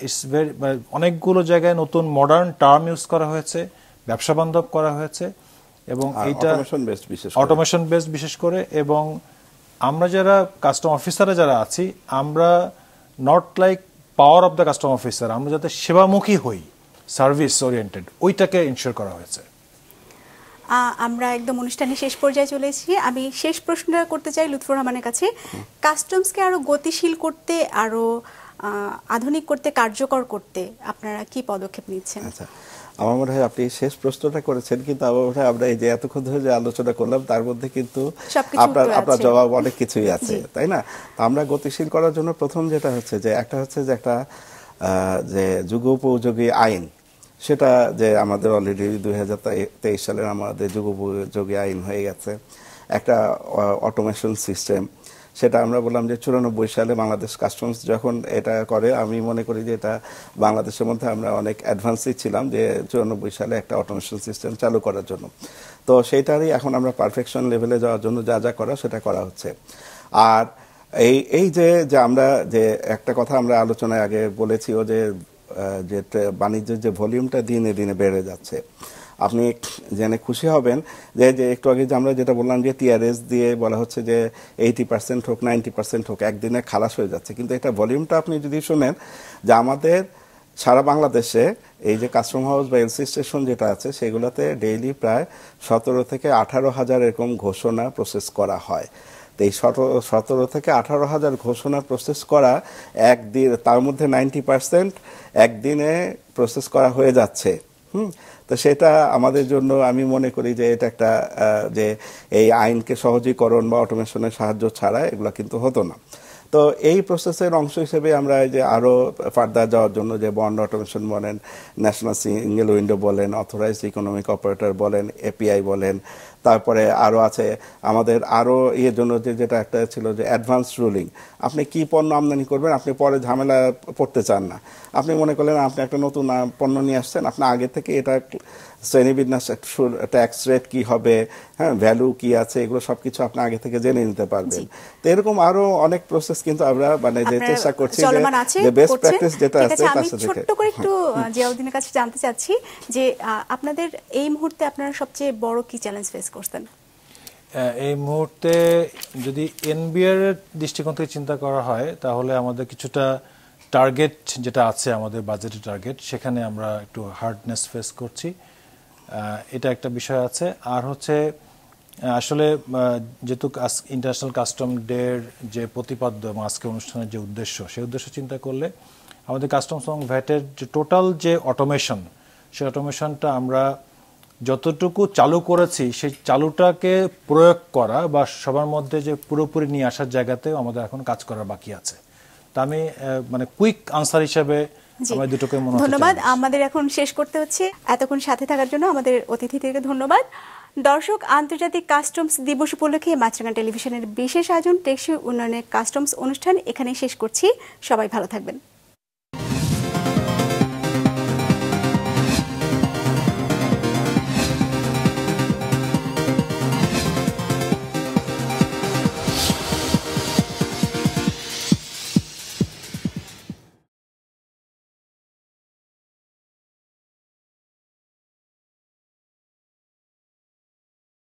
Speaker 3: it's very, অনেকগুলো জায়গায় নতুন মডার্ন টার্ম ইউজ করা হয়েছে, ব্যবসা বান্ধব করা হয়েছে, এবং এইটা অটোমেশন বেসড বিশেষ করে। এবং আমরা যারা কাস্টম অফিসাররা যারা আছি, আমরা not like power of the custom officer, আমরা যাতে সেবামুখী হই, সার্ভিস ওরিয়েন্টেড, ওইটাকে ইনশিওর করা হয়েছে।
Speaker 1: আমরা একদম অনুষ্ঠানের শেষ পর্যায়ে চলে এসেছি। আমি শেষ প্রশ্নটা করতে চাই লুৎফর রহমানের কাছে। কাস্টমসকে আরো গতিশীল করতে, আরো আধুনিক করতে, কার্যকর করতে আপনারা কি পদক্ষেপ নিচ্ছেন?
Speaker 2: আচ্ছা, আমার মনে হয় আপনি শেষ প্রশ্নটা করেছেন, কিন্তু আমার মনে হয় আমরা এই যে এতক্ষণ ধরে যে আলোচনা করলাম তার মধ্যে কিন্তু আপনার জবাব অনেক কিছুই আছে, তাই না? আমরা গতিশীল করার জন্য প্রথম যেটা হচ্ছে যে একটা যে যুগোপযোগী আইন, সেটা যে আমাদের অলরেডি 2023 সালের আমাদের যুগোপযোগী আইন হয়ে গেছে। একটা অটোমেশন সিস্টেম, সেটা আমরা বললাম যে 94 সালে বাংলাদেশ কাস্টমস যখন এটা করে, আমি মনে করি যে এটা বাংলাদেশের মধ্যে আমরা অনেক অ্যাডভান্সই ছিলাম যে 94 সালে একটা অটোমেশন সিস্টেম চালু করার জন্য। তো সেইটারই এখন আমরা পারফেকশন লেভেলে যাওয়ার জন্য যা যা করা সেটা করা হচ্ছে। আর এই যে আমরা যে একটা কথা আমরা আলোচনায় আগে বলেছিও যে বাণিজ্যের যে ভলিউমটা দিনে দিনে বেড়ে যাচ্ছে। আপনি জেনে খুশি হবেন যে একটু আগে যে আমরা যেটা বললাম যে টিআরএস দিয়ে বলা হচ্ছে যে 80% হোক 90% হোক একদিনে খালাস হয়ে যাচ্ছে, কিন্তু এটা ভলিউমটা আপনি যদি শুনেন যে আমাদের সারা বাংলাদেশে এই যে কাস্টম হাউস বা এলসি স্টেশন যেটা আছে সেগুলোতে ডেইলি প্রায় 17 থেকে 18 হাজার এরকম ঘোষণা প্রসেস করা হয়। তো এই 17 থেকে 18 হাজার ঘোষণা প্রসেস করা একদিন, তার মধ্যে 90% একদিনে প্রসেস করা হয়ে যাচ্ছে। তো সেটা আমাদের জন্য আমি মনে করি যে এটা একটা যে এই আইনকে সহজীকরণ বা অটোমেশনের সাহায্য ছাড়া এগুলো কিন্তু হতো না। তো এই প্রসেসের অংশ হিসেবে আমরা যে আরো ফার্দার যাওয়ার জন্য যে বন্ড অটোমেশন বলেন, ন্যাশনাল সিঙ্গেল উইন্ডো বলেন, অথরাইজড ইকোনমিক অপারেটর বলেন, এপিআই বলেন, তারপরে আরো আছে আমাদের আরো জন্য যেটা একটা ছিল যে অ্যাডভান্স রুলিং। আপনি কি পণ্য আমদানি করবেন, আপনি পরে ঝামেলা পড়তে চান না। আপনি মনে করলেন আপনি একটা নতুন পণ্য নিয়ে আসছেন, আপনি আগে থেকে এটা শ্রেণীবিন্যাস, ট্যাক্স রেট কি হবে, হ্যাঁ, ভ্যালু কি আছে, এগুলো সবকিছু আপনি আগে থেকে জেনে নিতে পারবেন। তো এরকম আরো অনেক প্রসেস কিন্তু আমরা মানে যে চেষ্টা করছি যে বেস্ট প্র্যাকটিস যেটা আছে তার সাথে।
Speaker 1: ছোট্ট করে একটু জিয়াউদ্দিনের কাছে জানতে চাচ্ছি যে আপনাদের এই মুহূর্তে আপনারা সবচেয়ে বড় কি চ্যালেঞ্জ ফেস করছেন?
Speaker 3: এই মুহূর্তে যদি এনবিআর এর দৃষ্টিকোণ থেকে চিন্তা করা হয় তাহলে আমাদের কিছুটা টার্গেট যেটা আছে আমাদের বাজেটের টার্গেট, সেখানে আমরা একটু হার্ডনেস ফেস করছি, এটা একটা বিষয় আছে। আর হচ্ছে আসলে যেহেতু ইন্টারন্যাশনাল কাস্টম ডের যে প্রতিপাদ্য এবং আজকে অনুষ্ঠানের যে উদ্দেশ্য, সেই উদ্দেশ্য চিন্তা করলে আমাদের কাস্টমস এবং ভ্যাটের যে টোটাল যে অটোমেশন, সেই অটোমেশনটা আমরা যতটুকু চালু করেছি সেই চালুটাকে প্রয়োগ করা বা সবার মধ্যে যে পুরোপুরি নিয়ে আসার জায়গাতেও আমাদের এখন কাজ করার বাকি আছে। তা আমি মানে কুইক আনসার হিসেবে আমার দুটোকে মনে হয়।
Speaker 1: ধন্যবাদ, আমাদের এখন শেষ করতে হচ্ছে। এতক্ষণ সাথে থাকার জন্য আমাদের অতিথিদেরকে ধন্যবাদ। দর্শক, আন্তর্জাতিক কাস্টমস দিবস উপলক্ষে মাছরাঙা টেলিভিশনের বিশেষ আয়োজন টেকসই উন্নয়নের কাস্টমস অনুষ্ঠান এখানেই শেষ করছি। সবাই ভালো থাকবেন।